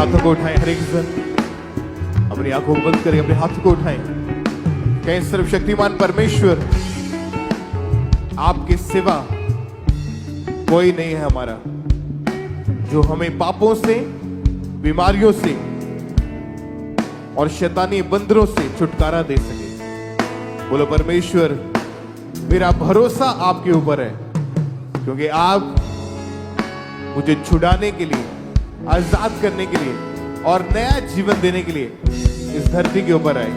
हाथों को उठाएं, हर एक जन अपनी आंखों को बंद करें, अपने हाथों को उठाएं। कहें सर्वशक्तिमान परमेश्वर, आपके सिवा कोई नहीं है हमारा जो हमें पापों से, बीमारियों से और शैतानी बंदरों से छुटकारा दे सके। बोलो परमेश्वर, मेरा भरोसा आपके ऊपर है, क्योंकि आप मुझे छुड़ाने के लिए, आजाद करने के लिए और नया जीवन देने के लिए इस धरती के ऊपर आए।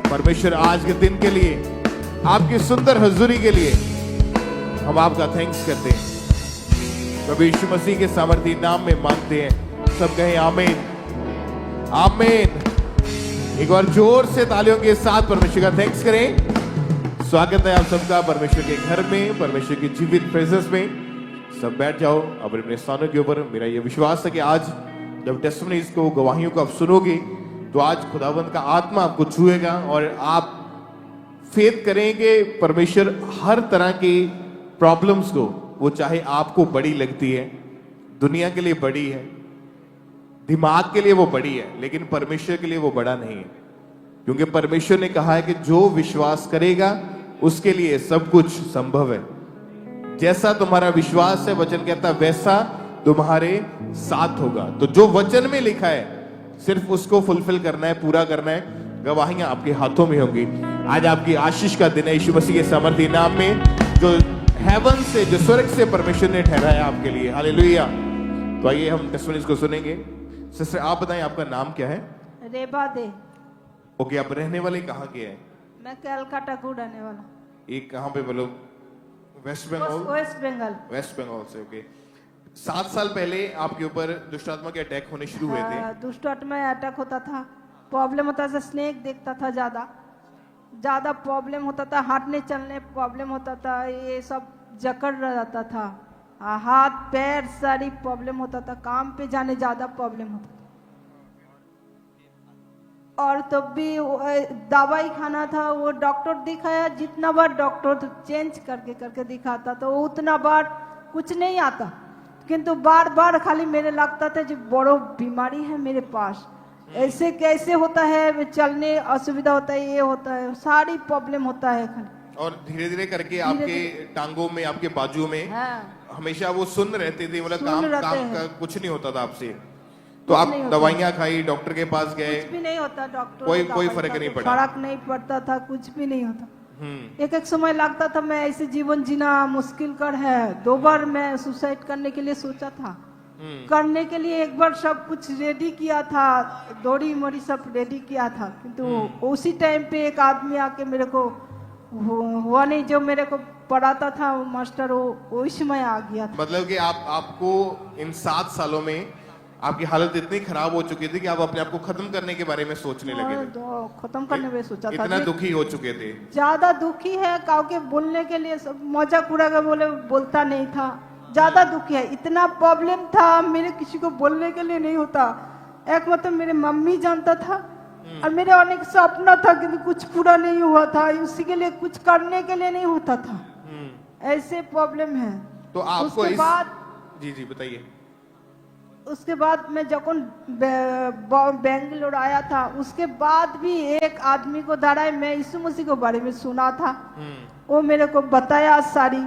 परमेश्वर, आज के दिन के लिए, आपकी सुंदर हजूरी के लिए हम आपका थैंक्स करते हैं। प्रभु यीशु मसीह के सामर्थी नाम में मांगते हैं। सब कहें आमीन, आमीन। एक बार जोर से तालियों के साथ परमेश्वर का थैंक्स करें। स्वागत है आप सबका परमेश्वर के घर में, परमेश्वर की जीवित प्रेजेंस में। सब बैठ जाओ अपने अपने स्थानों के ऊपर। मेरा यह विश्वास है कि आज जब टेस्टिमनीज को, गवाहियों को आप सुनोगे, तो आज खुदावंद का आत्मा आपको छुएगा और आप फेथ करेंगे। परमेश्वर हर तरह की प्रॉब्लम्स को, वो चाहे आपको बड़ी लगती है, दुनिया के लिए बड़ी है, दिमाग के लिए वो बड़ी है, लेकिन परमेश्वर के लिए वो बड़ा नहीं है। क्योंकि परमेश्वर ने कहा है कि जो विश्वास करेगा उसके लिए सब कुछ संभव है। जैसा तुम्हारा विश्वास है, वचन कहता है, वैसा तुम्हारे साथ होगा। तो जो वचन में लिखा है सिर्फ उसको फुलफिल करना है, पूरा करना है। गवाहियां आपके हाथों में होंगी। आज आपकी आशीष का दिन है यीशु मसीह के सामर्थी नाम में, जो हेवन से, जो स्वर्ग से परमेश्वर ने ठहराया आपके लिए। हालेलुया। तो आइए हम टेस्टिमनीज को सुनेंगे। सिस्टर, आप बताएं आपका नाम क्या है? रेबा दे। ओके, आप रहने वाले कहाँ के हैं? मैं कलकत्ता को रहने वाला। एक कहाँ पे बोलो? West Bengal. West Bengal. West Bengal से। ओके। 7 साल पहले आपके ऊपर दुष्ट आत्मा के अटैक होने शुरू हुए थे। दुष्ट आत्मा अटैक होता था, प्रॉब्लम होता था, स्नेक देखता था, ज्यादा प्रॉब्लम होता था, हाथने चलने प्रॉब्लम होता था, ये सब जकड़ रहता था, हाथ पैर सारी प्रॉब्लम होता था, काम पे जाने ज्यादा प्रॉब्लम होता था। और तब भी दवाई खाना था, वो डॉक्टर दिखाया, जितना बार डॉक्टर चेंज करके करके दिखाता तो उतना बार कुछ नहीं आता, किंतु बार बार खाली मेरे लगता था जो बड़ो बीमारी है मेरे पास, ऐसे कैसे होता है, चलने असुविधा होता है, ये होता है, सारी प्रॉब्लम होता है खाली। और धीरे धीरे करके आपके टांगों में, आपके बाजू में हमेशा वो सुन्न रहते थे, मतलब काम का कुछ नहीं होता था आपसे। तो आप दवाइयाँ खाई, डॉक्टर के पास गए, कुछ भी नहीं होता, डॉक्टर कोई फर्क नहीं पड़ा, फर्क नहीं पड़ता था, कुछ भी नहीं होता। एक एक समय लगता था मैं ऐसे जीवन जीना मुश्किल कर है। 2 बार मैं सुसाइड करने के लिए सोचा था, करने के लिए एक बार सब कुछ रेडी किया था, दौड़ी मोड़ी सब रेडी किया था, किंतु उसी टाइम पे एक आदमी आके मेरे को हुआ नहीं, जो मेरे को पढ़ाता था वो मास्टर, वो उस समय आ गया था। मतलब कि आपको इन 7 सालों में आपकी हालत इतनी खराब हो चुकी थी कि आप अपने आप को खत्म करने के बारे में सोचने लगे थे। खत्म करने में सोचा था, इतना दुखी हो चुके थे। ज्यादा दुखी है, काउके बोलने के लिए सब मजाक उड़ा के बोलता नहीं था, ज्यादा दुखी है, इतना प्रॉब्लम था, मेरे किसी को बोलने के लिए नहीं होता। एक मतलब मेरे मम्मी जानता था, और मेरे अनेक सपना था कि कुछ पूरा नहीं हुआ था, उसी के लिए कुछ करने के लिए नहीं होता था, ऐसे प्रॉब्लम है। तो आपको उसके बाद जी बताइए। उसके बाद मैं जब बेंगलोर आया था, उसके बाद भी एक आदमी को द्वारा मैं यीशु मसीह के बारे में सुना था, वो मेरे को बताया, सारी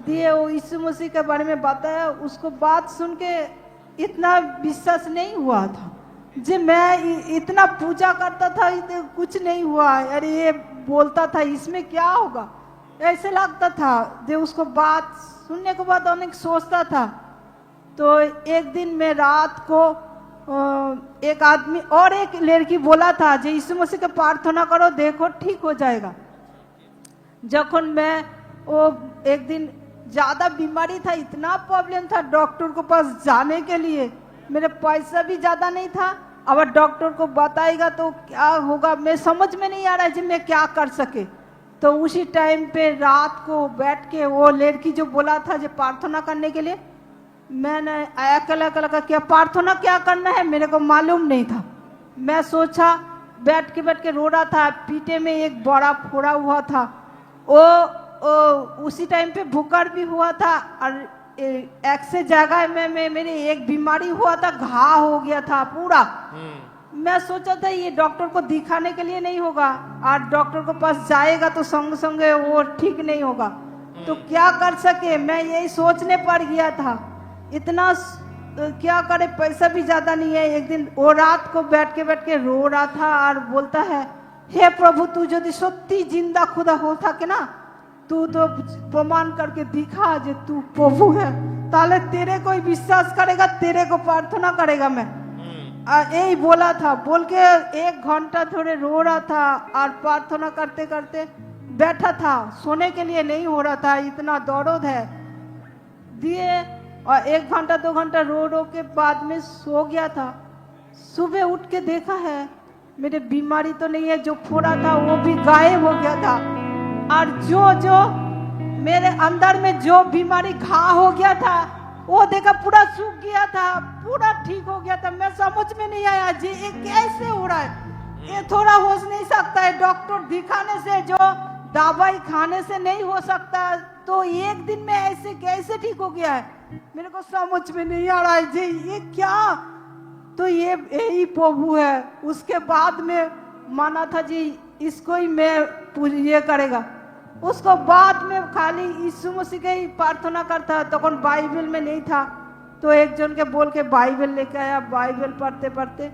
दिए, वो यीशु मसीह के बारे में बताया। उसको बात सुन के इतना विश्वास नहीं हुआ था, जो मैं इतना पूजा करता था, कुछ नहीं हुआ, अरे ये बोलता था इसमें क्या होगा, ऐसे लगता था। जो उसको बात सुनने के बाद अनेक सोचता था। तो एक दिन मैं रात को एक आदमी और एक लड़की बोला था, जो यीशु मसीह का प्रार्थना करो, देखो ठीक हो जाएगा। जब मैं वो एक दिन ज्यादा बीमारी था, इतना प्रॉब्लम था, डॉक्टर के पास जाने के लिए मेरे पैसा भी ज्यादा नहीं था, अब डॉक्टर को बताएगा तो क्या होगा, मैं समझ में नहीं आ रहा है जी मैं क्या कर सके। तो उसी टाइम पे रात को बैठ के वो लड़की जो बोला था जो प्रार्थना करने के लिए, मैंने आया कला का क्या प्रार्थना क्या करना है मेरे को मालूम नहीं था। मैं सोचा, बैठ के रो रहा था, पीठे में एक बड़ा फोड़ा हुआ था, वो उसी टाइम पे भूकर भी हुआ था, और एक्स जगह में मेरी एक बीमारी हुआ था, घाव हो गया था पूरा। मैं सोचा था ये डॉक्टर को दिखाने के लिए नहीं होगा, और डॉक्टर के पास जाएगा तो संग संगे वो ठीक नहीं होगा, तो क्या कर सके, मैं यही सोचने पड़ गया था। इतना क्या करे, पैसा भी ज्यादा नहीं है। एक दिन वो रात को बैठ के रो रहा था और बोलता है, हे प्रभु, तू यदि सत्य जिंदा खुदा हो থাকে ना, तू तो प्रमाण करके दिखा जे तू प्रभु है, ताले तेरे को ही विश्वास करेगा, तेरे को प्रार्थना करेगा। मैं यही बोला था, बोल के 1 घंटा थोड़े रो रहा था और प्रार्थना करते करते बैठा था, सोने के लिए नहीं हो रहा था, इतना दर्द है दिए। और 1 घंटा 2 घंटा रो के बाद में सो गया था। सुबह उठ के देखा है मेरे बीमारी तो नहीं है, जो फोड़ा था वो भी गायब हो गया था, और जो मेरे अंदर में जो बीमारी घाव हो गया था वो देखा पूरा सूख गया था, पूरा ठीक हो गया था। मैं समझ में नहीं आया जी ये कैसे हो रहा है, ये थोड़ा हो नहीं सकता है, डॉक्टर दिखाने से, जो दवाई खाने से नहीं हो सकता, तो 1 दिन में ऐसे कैसे ठीक हो गया है, मेरे को समझ में नहीं आ रहा है जी ये क्या। तो ये यही प्रभु है। उसके बाद में माना था जी इसको ही मैं ये करेगा, उसको बाद में खाली यीशु मसीह के ही प्रार्थना करता। तो बाइबल में नहीं था, तो एक जन के बोल के बाइबल लेके आया, बाइबल पढ़ते पढ़ते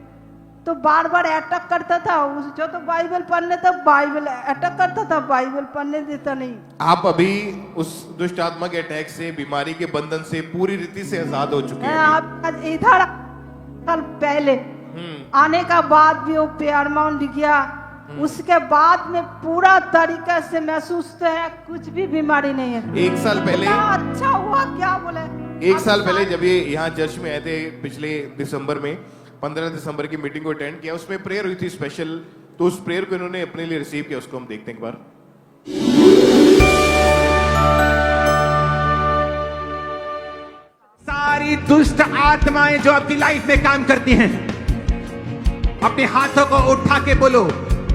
तो बार बार अटैक करता था, उस जो तो बाइबल पढ़ने तक बाइबल अटैक करता था, बाइबल पढ़ने देता नहीं। आप अभी उस दुष्ट आत्मा के अटैक से, बीमारी के बंधन से पूरी रीति से आजाद हो चुके हैं। आप इधर कल पहले आने का बाद भी वो पैरामाउंट गया, उसके बाद में पूरा तरीके से महसूस तो है, कुछ भी बीमारी नहीं है। 1 साल पहले अच्छा हुआ, क्या बोले, 1 साल पहले जब ये यहाँ चर्च में आए थे, पिछले दिसंबर में 15 दिसंबर की मीटिंग को अटेंड किया, उसमें प्रेयर हुई थी स्पेशल, तो उस प्रेयर को इन्होंने अपने लिए रिसीव किया, उसको हम देखते हैं एक बार। सारी दुष्ट आत्माएं जो आपकी लाइफ में काम करती हैं, अपने हाथों को उठा के बोलो,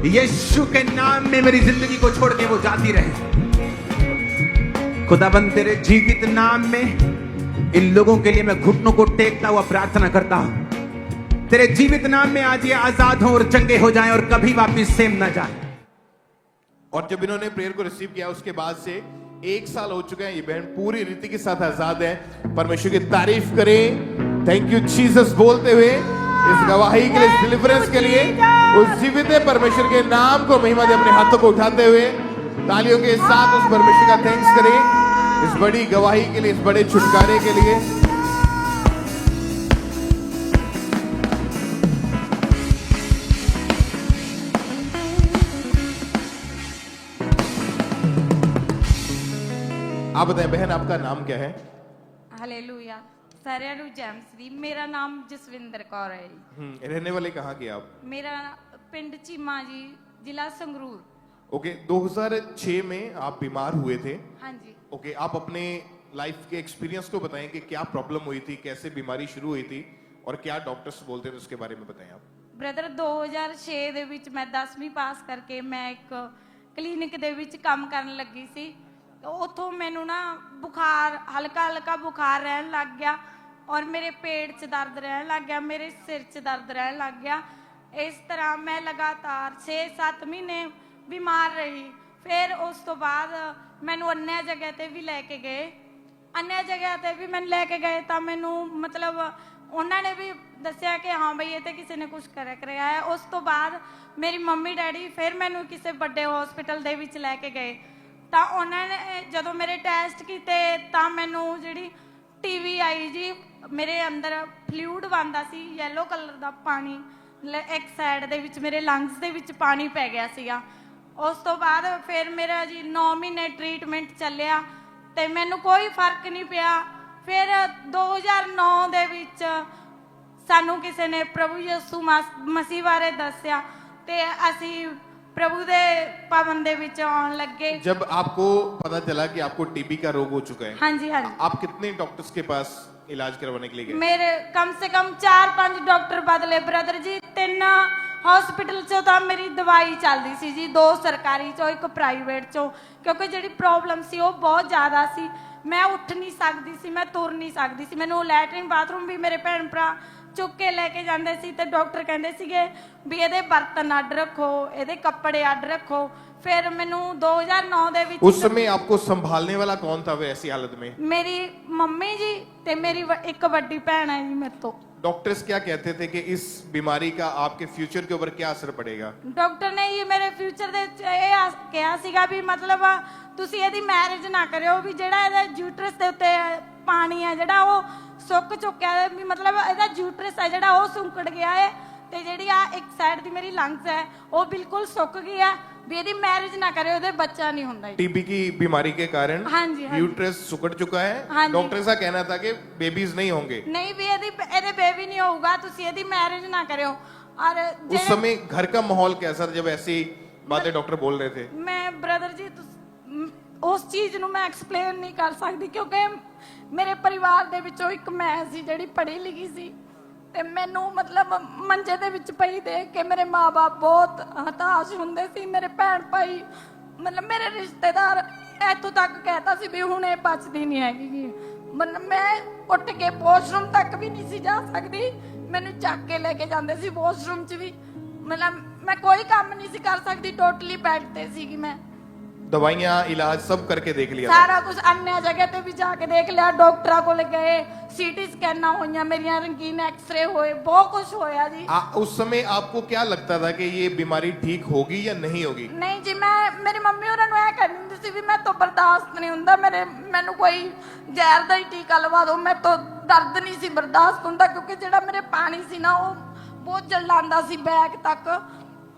यीशु के नाम में मेरी जिंदगी को छोड़ के वो जाती रहे। खुदाबंद तेरे जीवित नाम में इन लोगों के लिए मैं घुटनों को टेकता हुआ प्रार्थना करता हूं, तेरे जीवित नाम में आज ये आजाद हो और चंगे हो जाएं और कभी वापिस सेम ना जाए। और जब इन्होंने प्रेयर को रिसीव किया, उसके बाद से 1 साल हो चुका है, ये बहन पूरी रीति के साथ आजाद है। परमेश्वर की तारीफ करें, थैंक यू जीसस बोलते हुए, इस गवाही के लिए, इस डिलीवरेंस के लिए, उस जीवित परमेश्वर के नाम को महिमा दे, अपने हाथों को उठाते हुए तालियों के साथ उस परमेश्वर का थैंक्स करें, इस बड़ी गवाही के लिए, इस बड़े छुटकारे के लिए। आप बताएं बहन, आपका नाम क्या है? हालेलुया। सारिਆਂ ਨੂੰ ਜੈਮਸਰੀ, मेरा नाम जसविंदर कौर है जी। रहने वाले कहाँ के आप? मेरा पिंड चीमा जी, जिला संगरूर। ओके, 2006 में आप बीमार हुए थे। हाँ जी। ओके, आप अपने लाइफ के एक्सपीरियंस को बताएं कि क्या प्रॉब्लम हुई थी, कैसे बीमारी शुरू हुई थी और क्या डॉक्टर्स बोलते थे, उसके बारे में बताएं आप। ब्रदर 2006 ਦੇ ਵਿੱਚ ਮੈਂ 10ਵੀਂ ਪਾਸ ਕਰਕੇ ਮੈਂ ਇੱਕ ਕਲੀਨਿਕ ਦੇ ਵਿੱਚ ਕੰਮ ਕਰਨ ਲੱਗੀ ਸੀ। ਉੱਥੋਂ ਮੈਨੂੰ ਨਾ ਬੁਖਾਰ, ਹਲਕਾ ਬੁਖਾਰ ਰਹਿਣ ਲੱਗ ਗਿਆ ਔਰ ਮੇਰੇ ਪੇਟ 'ਚ ਦਰਦ ਰਹਿਣ ਲੱਗ ਗਿਆ, ਮੇਰੇ ਸਿਰ 'ਚ ਦਰਦ ਰਹਿਣ ਲੱਗ ਗਿਆ। ਇਸ ਤਰ੍ਹਾਂ ਮੈਂ ਲਗਾਤਾਰ 6-7 ਮਹੀਨੇ ਬਿਮਾਰ ਰਹੀ। ਫਿਰ ਉਸ ਤੋਂ ਬਾਅਦ ਮੈਨੂੰ अन्य जगह ਤੇ ਵੀ ਲੈ ਕੇ ਗਏ, अन्य जगह ਤੇ ਵੀ ਮੈਨੂੰ ਲੈ ਕੇ ਗਏ ਤਾਂ ਮੈਨੂੰ ਮਤਲਬ ਉਹਨਾਂ ਨੇ ਵੀ ਦੱਸਿਆ ਕਿ ਹਾਂ ਬਈ ਇਹ ਤੇ ਕਿਸੇ ਨੇ ਕੁਝ ਕਰਿਆ ਹੈ। ਉਸ ਤੋਂ ਬਾਅਦ ਮੇਰੀ ਮੰਮੀ ਡੈਡੀ ਫਿਰ ਮੈਨੂੰ ਕਿਸੇ ਵੱਡੇ ਹਸਪੀਟਲ ਦੇ ਵਿੱਚ ਲੈ ਕੇ ਗਏ ਤਾਂ ਉਹਨਾਂ ਨੇ ਜਦੋਂ ਮੇਰੇ ਟੈਸਟ ਕੀਤੇ ਤਾਂ ਮੈਨੂੰ ਜਿਹੜੀ ਟੀਵੀ ਆਈ ਜੀ, ਮੇਰੇ ਅੰਦਰ ਫਲੂਇਡ ਬਣਦਾ ਸੀ, ਯੈਲੋ ਕਲਰ ਦਾ ਪਾਣੀ ਇੱਕ ਸਾਈਡ ਦੇ ਵਿੱਚ ਮੇਰੇ ਲੰਗਸ ਦੇ ਵਿੱਚ ਪਾਣੀ ਪੈ ਗਿਆ ਸੀਗਾ। ਉਸ ਤੋਂ ਬਾਅਦ ਫਿਰ ਮੇਰਾ ਜੀ 9 ਮਹੀਨੇ ਟ੍ਰੀਟਮੈਂਟ ਚੱਲਿਆ ਤੇ ਮੈਨੂੰ ਕੋਈ ਫਰਕ ਨਹੀਂ ਪਿਆ। ਫਿਰ 2009 ਦੇ ਵਿੱਚ ਸਾਨੂੰ ਕਿਸੇ ਨੇ ਪ੍ਰਭੂ ਯਿਸੂ ਮਸੀਹ ਬਾਰੇ ਦੱਸਿਆ ਤੇ ਅਸੀਂ प्रभु दे पावन दे विच आउण लगे। जब आपको पता चला कि आपको टीबी का रोग हो चुका है, हाँ जी, हाँ जी, आप कितने डॉक्टर्स के पास इलाज करवाने के लिए गए? मेरे कम से कम 4-5 डॉक्टर बदले ब्रदर जी। 3 हॉस्पिटल चो तो मेरी दवाई चलती सी जी, 2 सरकारी चो, 1 प्राइवेट चो, क्योंकि जिहड़ी प्रॉब्लम सी वो बहुत ज़्यादा सी। ਮੈਂ ਉੱਠ ਨਹੀਂ ਸਕਦੀ ਸੀ, ਮੈਂ ਤੁਰ ਨਹੀਂ ਸਕਦੀ ਸੀ। ਮੈਨੂੰ ਲੈਟਰਿਨ ਬਾਥਰੂਮ ਵੀ ਮੇਰੇ ਭੈਣ ਭਰਾ ਚੁੱਕ ਕੇ ਲੈ ਕੇ ਜਾਂਦੇ ਸੀ ਤੇ ਡਾਕਟਰ ਕਹਿੰਦੇ ਸੀਗੇ ਵੀ ਇਹਦੇ ਬਰਤਨ ਅੱਡ ਰੱਖੋ, ਇਹਦੇ ਕੱਪੜੇ ਅੱਡ ਰੱਖੋ। ਫਿਰ ਮੈਨੂੰ 2009 ਦੇ ਵਿੱਚ उस समय आपको संभालने वाला कौन था वे ऐसी हालत में? ਮੇਰੀ ਮੰਮੀ ਜੀ ਤੇ ਮੇਰੀ ਇੱਕ ਵੱਡੀ ਭੈਣ ਹੈ ਜੀ ਮੇਰੇ ਤੋਂ। डॉक्टर्स क्या कहते थे कि इस बीमारी का आपके फ्यूचर के ऊपर क्या असर पड़ेगा? ਡਾਕਟਰ ਨੇ ਜੀ ਮੇਰੇ ਫਿਊਚਰ ਦੇ ਵਿੱਚ ਇਹ ਕਿਹਾ ਸੀਗਾ ਵੀ ਮਤਲਬ ਤੁਸੀਂ ਇਹਦੀ ਮੈਰਿਜ ਨਾ ਕਰਿਓ, ਵੀ ਜਿਹੜਾ ਇਹਦਾ ਯੂਟਰਸ ਦੇ ਉੱਤੇ ਪਾਣੀ ਹੈ ਜਿਹੜਾ ਉਹ ਸੁੱਕ ਚੁੱਕਿਆ ਹੈ, ਵੀ ਮਤਲਬ ਇਹਦਾ ਯੂਟਰਸ ਹੈ ਜਿਹੜਾ ਉਹ ਸੁੱਕੜ ਗਿਆ ਹੈ ਤੇ ਜਿਹੜੀ ਆ ਇੱਕ ਸਾਈਡ ਦੀ ਮੇਰੀ ਲੰਗਸ ਹੈ ਉਹ ਬਿਲਕੁਲ ਸੁੱਕ ਗਈ ਹੈ, ਵੀ ਇਹਦੀ ਮੈਰਿਜ ਨਾ ਕਰਿਓ, ਉਹਦੇ ਬੱਚਾ ਨਹੀਂ ਹੁੰਦਾ। टीबी की बीमारी के कारण हाँ जी, हाँ जी। यूट्रस सुकड़ चुका है। हाँ जी। डॉक्टर का कहना था कि बेबीज नहीं होंगे। ਨਹੀਂ ਵੀ ਇਹਦੇ ਬੇਬੀ ਨਹੀਂ ਹੋਊਗਾ, ਤੁਸੀਂ ਇਹਦੀ ਮੈਰਿਜ ਨਾ ਕਰਿਓ। ਔਰ उस समय घर का माहौल कैसा था जब ऐसी बातें डॉक्टर बोल रहे थे? ਮੈਂ ਬ੍ਰਦਰ ਜੀ ਉਸ ਚੀਜ਼ ਨੂੰ ਮੈਂ ਐਕਸਪਲੇਨ ਨਹੀਂ ਕਰ ਸਕਦੀ ਕਿਉਂਕਿ ਮੇਰੇ ਪਰਿਵਾਰ ਦੇ ਵਿੱਚੋਂ ਇੱਕ ਮੈਂ ਸੀ ਜਿਹੜੀ ਪੜ੍ਹੀ ਲਿਖੀ ਸੀ ਤੇ ਮੈਨੂੰ ਮਤਲਬ ਮੰਜੇ ਦੇ ਵਿੱਚ ਪਈ ਦੇਖ ਕੇ ਮੇਰੇ ਮਾਪੇ ਬਹੁਤ ਹਤਾਸ਼ ਹੁੰਦੇ ਸੀ। ਮੇਰੇ ਭੈਣ ਭਾਈ ਮਤਲਬ ਮੇਰੇ ਰਿਸ਼ਤੇਦਾਰ ਇੱਥੋਂ ਤੱਕ ਕਹਿਤਾ ਸੀ ਵੀ ਹੁਣ ਇਹ ਬਚਦੀ ਨਹੀਂ ਹੈਗੀ। ਮਤਲਬ ਮੈਂ ਉੱਠ ਕੇ ਵਾਸ਼ਰੂਮ ਤੱਕ ਵੀ ਨਹੀਂ ਸੀ ਜਾ ਸਕਦੀ, ਮੈਨੂੰ ਚੱਕ ਕੇ ਲੈ ਕੇ ਜਾਂਦੇ ਸੀ ਵਾਸ਼ਰੂਮ 'ਚ ਵੀ। ਮਤਲਬ ਮੈਂ ਕੋਈ ਕੰਮ ਨਹੀਂ ਸੀ ਕਰ ਸਕਦੀ, ਟੋਟਲੀ ਬੈੱਡ ਤੇ ਸੀਗੀ ਮੈਂ। दवाइयाँ इलाज सब करके देख लिया था। ਸਾਰਾ ਕੁਝ अन्य जगह ਤੇ ਵੀ ਜਾ ਕੇ ਦੇਖ ਲਿਆ, ਡਾਕਟਰਾਂ ਕੋਲ ਗਏ, ਸੀਟੀ ਸਕੈਨਾਂ ਹੋਈਆਂ ਮੇਰੀਆਂ, ਰੰਗੀਨ ਐਕਸਰੇ ਹੋਏ, ਬਹੁਤ ਕੁਝ ਹੋਇਆ ਜੀ। उस समय आपको क्या लगता था कि ये बीमारी ठीक होगी या नहीं होगी? ਨਹੀਂ ਜੀ, ਮੈਂ ਮੇਰੀ ਮੰਮੀ ਉਹਨਾਂ ਨੂੰ ਇਹ ਕਹਿੰਦੀ ਹੁੰਦੀ ਸੀ ਵੀ ਮੈਂ ਤੋਂ ਬਰਦਾਸ਼ਤ ਨਹੀਂ ਹੁੰਦਾ, ਮੈਨੂੰ ਕੋਈ ਜ਼ਹਿਰ ਦਾ ਹੀ ਟੀਕਾ ਲਵਾ ਦਿਓ, ਮੈਂ ਤੋਂ ਦਰਦ ਨਹੀਂ ਸੀ ਬਰਦਾਸ਼ਤ ਹੁੰਦਾ ਕਿਉਂਕਿ ਜਿਹੜਾ ਮੇਰੇ ਪਾਣੀ ਸੀ ਨਾ ਉਹ ਬਹੁਤ ਜਲਾਂਦਾ ਸੀ ਬੈਕ ਤੱਕ।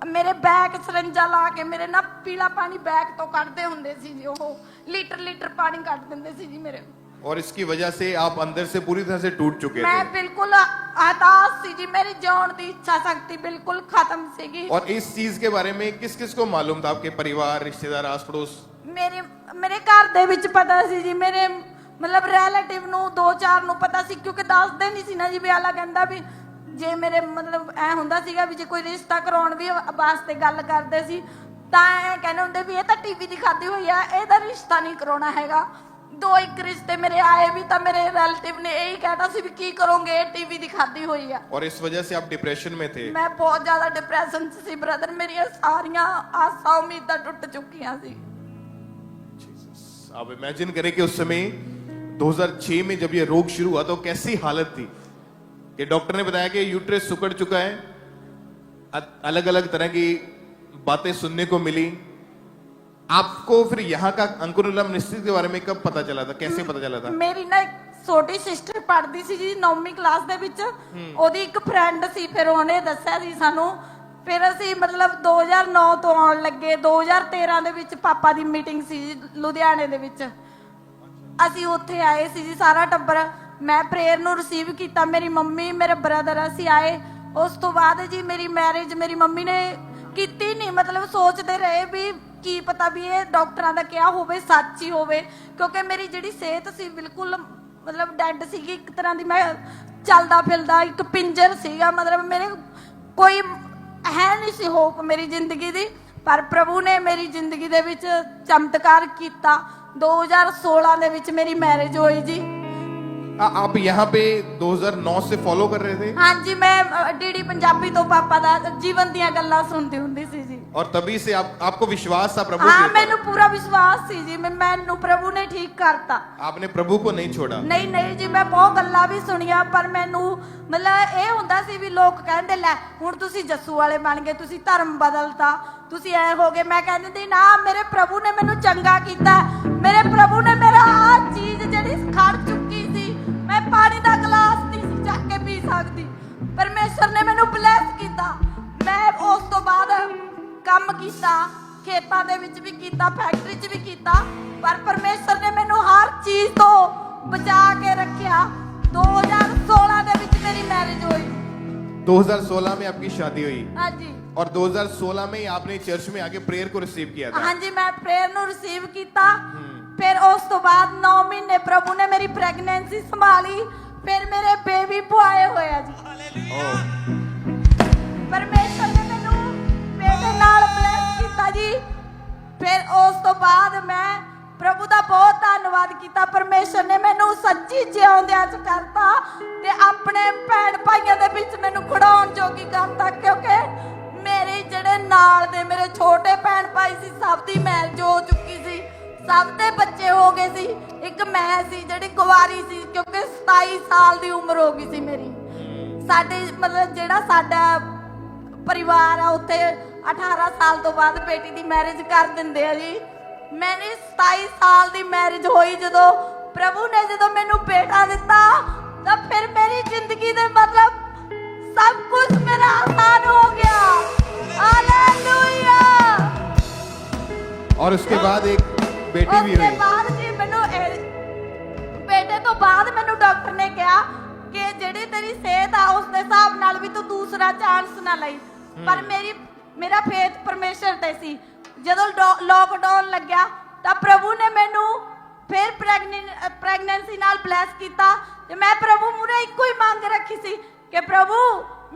ਮੇਰੇ ਬੈਕ ਸਰੰਜਾ ਲਾ ਕੇ ਮੇਰੇ ਨਾ ਪੀਲਾ ਪਾਣੀ ਬੈਕ ਤੋਂ ਕੱਢਦੇ ਹੁੰਦੇ ਸੀ ਜੀ, ਉਹ ਲੀਟਰ ਪਾਣੀ ਕੱਢ ਦਿੰਦੇ ਸੀ ਜੀ ਮੇਰੇ। और इसकी वजह से आप अंदर से पूरी तरह से टूट चुके मैं थे। बिल्कुल हताश सी जी, मेरी जीवन की इच्छा शक्ति बिल्कुल खत्म सीगी। और इस चीज के बारे में किस किस को मालूम था? आपके परिवार, रिश्तेदार, आस पड़ोस? ਮੇਰੇ ਘਰ ਦੇ ਵਿੱਚ ਪਤਾ ਸੀ ਜੀ, ਮੇਰੇ ਮਤਲਬ ਰਿਲੇਟਿਵ ਨੂੰ 2-4 ਨੂੰ ਪਤਾ ਸੀ ਕਿਉਂਕਿ ਦੱਸਦੇ ਨਹੀਂ ਸੀ ਨਾ ਜੀ। ਵੀ ਆਲਾ ਕਹਿੰਦਾ ਵੀ ਜੇ ਮੇਰੇ ਮਤਲਬ ਐ ਹੁੰਦਾ ਸੀਗਾ ਵੀ ਜੇ ਕੋਈ ਰਿਸ਼ਤਾ ਕਰਾਉਣ ਵੀ ਵਾਸਤੇ ਗੱਲ ਕਰਦੇ ਸੀ ਤਾਂ ਐ ਕਹਿੰਦੇ ਹੁੰਦੇ ਵੀ ਇਹ ਤਾਂ ਟੀਵੀ ਦੀ ਖਾਦੀ ਹੋਈ ਆ, ਇਹਦਾ ਰਿਸ਼ਤਾ ਨਹੀਂ ਕਰਾਉਣਾ ਹੈਗਾ। 2-1 ਰਿਸ਼ਤੇ ਮੇਰੇ ਆਏ ਵੀ ਤਾਂ ਮੇਰੇ ਰਿਲੇਟਿਵ ਨੇ ਇਹੀ ਕਹਿਤਾ ਸੀ ਵੀ ਕੀ ਕਰੋਗੇ, ਟੀਵੀ ਦੀ ਖਾਦੀ ਹੋਈ ਆ। और इस वजह से आप डिप्रेशन में थे? ਮੈਂ ਬਹੁਤ ਜ਼ਿਆਦਾ ਡਿਪਰੈਸ਼ਨ 'ਚ ਸੀ ਬ੍ਰਦਰ, ਮੇਰੀਆਂ ਸਾਰੀਆਂ ਆਸਾਂ ਉਮੀਦਾਂ ਟੁੱਟ ਚੁੱਕੀਆਂ ਸੀ। आप इमेजिन करें कि उस समय 2006 में जब ये रोग शुरू हुआ तो कैसी हालत थी कि डॉक्टर ने बताया कि यूट्रस सुकड़ चुका है। अलग अलग तरह की बातें सुनने को मिली। आपको फिर यहाँ का अंकुरम निश्चित के बारे में कब पता चला था, कैसे पता चला था? ਮੇਰੀ ਨਾ ਇੱਕ ਛੋਟੀ ਸਿਸਟਰ ਪੜ੍ਹਦੀ ਸੀ ਜੀ 9ਵੀਂ ਕਲਾਸ ਦੇ ਵਿੱਚ, ਉਹਦੀ ਇੱਕ ਫਰੈਂਡ ਸੀ, ਫਿਰ ਉਹਨੇ ਦੱਸਿਆ ਸੀ ਸਾਨੂੰ। ਫਿਰ ਅਸੀਂ ਮਤਲਬ 2009 ਤੋਂ ਆਉਣ ਲੱਗੇ। 2013 ਦੇ ਵਿੱਚ ਪਾਪਾ ਦੀ ਮੀਟਿੰਗ ਸੀ ਜੀ ਲੁਧਿਆਣੇ ਦੇ ਵਿੱਚ, ਅਸੀਂ ਉੱਥੇ ਆਏ ਸੀ ਜੀ ਸਾਰਾ ਟੱਬਰ। ਮੈਂ ਪ੍ਰੇਅਰ ਨੂੰ ਰਿਸੀਵ ਕੀਤਾ, ਮੇਰੀ ਮੰਮੀ ਮੇਰੇ ਬ੍ਰਦਰ ਅਸੀਂ ਆਏ। ਉਸ ਤੋਂ ਬਾਅਦ ਜੀ ਮੇਰੀ ਮੈਰਿਜ ਮੇਰੀ ਮੰਮੀ ਨੇ ਕੀਤੀ ਨਹੀਂ, ਮਤਲਬ ਸੋਚਦੇ ਰਹੇ ਵੀ ਕੀ ਪਤਾ ਵੀ ਇਹ ਡਾਕਟਰਾਂ ਦਾ ਕਿਹਾ ਹੋਵੇ ਸੱਚ ਹੀ ਹੋਵੇ ਕਿਉਂਕਿ ਮੇਰੀ ਜਿਹੜੀ ਸਿਹਤ ਸੀ ਬਿਲਕੁਲ ਮਤਲਬ ਡੈਡ ਸੀਗੀ ਇੱਕ ਤਰ੍ਹਾਂ ਦੀ। ਮੈਂ ਚੱਲਦਾ ਫਿਰਦਾ ਇੱਕ ਪਿੰਜਰ ਸੀਗਾ, ਮਤਲਬ ਮੇਰੇ ਕੋਈ ਹੈ ਨਹੀਂ ਸੀ ਹੋਪ ਮੇਰੀ ਜ਼ਿੰਦਗੀ ਦੀ। ਪਰ ਪ੍ਰਭੂ ਨੇ ਮੇਰੀ ਜ਼ਿੰਦਗੀ ਦੇ ਵਿੱਚ ਚਮਤਕਾਰ ਕੀਤਾ। 2016 ਦੇ ਵਿੱਚ ਮੇਰੀ ਮੈਰਿਜ ਹੋਈ ਜੀ। आप यहाँ पे 2009 से फॉलो कर रहे थे? ਹਾਂਜੀ, ਮੈਂ ਡੀਡੀ ਪੰਜਾਬੀ ਤੋਂ ਪਾਪਾ ਦਾ ਜੀਵਨ ਦੀਆਂ ਗੱਲਾਂ ਸੁਣਦੀ ਹੁੰਦੀ ਸੀ ਜੀ। और तभी से आपको विश्वास था प्रभु के ਹਾਂ, ऊपर? ਮੈਨੂੰ ਪੂਰਾ ਵਿਸ਼ਵਾਸ ਸੀ ਜੀ, ਮੈਨੂੰ ਪ੍ਰਭੂ ਨੇ ਠੀਕ ਕਰਤਾ। आपने प्रभु को नहीं छोड़ा? ਨਹੀਂ ਜੀ, ਮੈਂ ਬਹੁਤ ਗੱਲਾਂ ਵੀ ਸੁਣੀਆਂ ਪਰ ਮੈਨੂੰ ਮਤਲਬ ਇਹ ਹੁੰਦਾ ਸੀ ਵੀ ਲੋਕ ਕਹਿੰਦੇ ਲੈ ਹੁਣ ਤੁਸੀਂ ਜੱਸੂ ਵਾਲੇ ਬਣ ਗਏ, ਤੁਸੀਂ ਧਰਮ ਬਦਲਤਾ, ਤੁਸੀਂ ਐ ਹੋ ਗਏ। ਮੈਂ ਕਹਿੰਦੀ ਸੀ ਨਾ, ਮੇਰੇ ਪ੍ਰਭੂ ਨੇ ਮੈਨੂੰ ਚੰਗਾ ਕੀਤਾ। ਮੇਰੇ ਪ੍ਰਭੂ ਨੇ ਮੇਰਾ ਆ ਚੀਜ਼ ਜਿਹੜੀ ਖੜ ਚੁੱਕੀ ਸੀ, ਮੈਂ ਪਾਣੀ ਦਾ ਗਲਾਸ ਨਹੀਂ ਸੀ ਚੱਕ ਕੇ ਪੀ ਸਕਦੀ, ਪਰਮੇਸ਼ਰ ਨੇ ਮੈਨੂੰ ਬਲੈਸ ਕੀਤਾ। ਮੈਂ ਉਸ ਤੋਂ ਬਾਅਦ ਕੰਮ ਕੀਤਾ, ਖੇਤਾਂ ਦੇ ਵਿੱਚ ਵੀ ਕੀਤਾ, ਫੈਕਟਰੀ 'ਚ ਵੀ ਕੀਤਾ, ਪਰ ਪਰਮੇਸ਼ਰ ਨੇ ਮੈਨੂੰ ਹਰ ਚੀਜ਼ ਤੋਂ ਬਚਾ ਕੇ ਰੱਖਿਆ। 2016 ਦੇ ਵਿੱਚ ਮੇਰੀ ਮੈਰਿਜ ਹੋਈ। 2016 में आपकी शादी हुई ਹਾਂਜੀ और 2016 में ही आपने चर्च में आके प्रेयर को रिसीव किया था। ਹਾਂਜੀ, ਮੈਂ ਪ੍ਰੇਅਰ ਨੂੰ ਰਿਸੀਵ ਕੀਤਾ। ਫਿਰ ਉਸ ਤੋਂ ਬਾਅਦ 9 ਮਹੀਨੇ ਪ੍ਰਭੂ ਨੇ ਮੇਰੀ ਪ੍ਰੈਗਨੈਂਸੀ ਸੰਭਾਲੀ। ਫਿਰ ਮੇਰੇ ਬੇਬੀ ਬੁਆਏ ਹੋਇਆ ਜੀ। ਪਰਮੇਸ਼ਰ ਨੇ ਮੈਨੂੰ ਬੇਟੇ ਨਾਲ ਬਲੈਸ ਕੀਤਾ ਜੀ। ਫਿਰ ਉਸ ਤੋਂ ਬਾਅਦ ਮੈਂ ਪ੍ਰਭੂ ਦਾ ਬਹੁਤ ਧੰਨਵਾਦ ਕੀਤਾ। ਪਰਮੇਸ਼ਰ ਨੇ ਮੈਨੂੰ ਸੱਚੀ ਜਿਉਂਦਿਆਂ ਚ ਕਰਤਾ ਤੇ ਆਪਣੇ ਭੈਣ ਭਾਈਆਂ ਦੇ ਵਿੱਚ ਮੈਨੂੰ ਖੜਾਉਣ ਜੋਗੀ ਕਰਤਾ, ਕਿਉਂਕਿ ਮੇਰੇ ਜਿਹੜੇ ਨਾਲ ਦੇ ਮੇਰੇ ਛੋਟੇ ਭੈਣ ਭਾਈ ਸੀ, ਸਭ ਦੀ ਮੈਰਿਜ ਹੋ ਚੁੱਕੀ ਸੀ, ਸਭ ਦੇ ਬੱਚੇ ਹੋ ਗਏ ਸੀ। ਇੱਕ ਮੈਂ ਸੀ ਜਿਹੜੀ ਕੁਆਰੀ ਸੀ, ਕਿਉਂਕਿ 27 ਸਾਲ ਦੀ ਉਮਰ ਹੋ ਗਈ ਸੀ ਮੇਰੀ। ਸਾਡੇ ਮਤਲਬ ਜਿਹੜਾ ਸਾਡਾ ਪਰਿਵਾਰ ਆ ਉੱਥੇ 18 ਸਾਲ ਤੋਂ ਬਾਅਦ ਬੇਟੀ ਦੀ ਮੈਰਿਜ ਕਰ ਦਿੰਦੇ ਆ ਜੀ। ਮੈਨੇ 27 ਸਾਲ ਦੀ ਮੈਰਿਜ ਹੋਈ ਜਦੋਂ ਪ੍ਰਭੂ ਨੇ ਜਦੋਂ ਮੈਨੂੰ ਬੇਟਾ ਦਿੱਤਾ, ਤਾਂ ਫਿਰ ਮੇਰੀ ਜ਼ਿੰਦਗੀ ਦੇ ਮਤਲਬ सब कुछ मेरा आसान हो गया। हालेलुया। और उसके बाद एक बेटी भी उसके हुई। बाद जी मैनू बेटे तो बाद मैनू डॉक्टर ने कहा कि जेड़ी तेरी सेहत आ उस दे हिसाब नाल भी तू दूसरा चांस ना लई, पर मेरा फेथ परमेश्वर ते सी। जदों लॉकडाउन लग्या तां प्रभु ने मैनू फिर प्रेगनेंसी नाल ब्लैस कीता ते मैं प्रभु मूरे इक्को ही मंग रखी सी कि प्रभु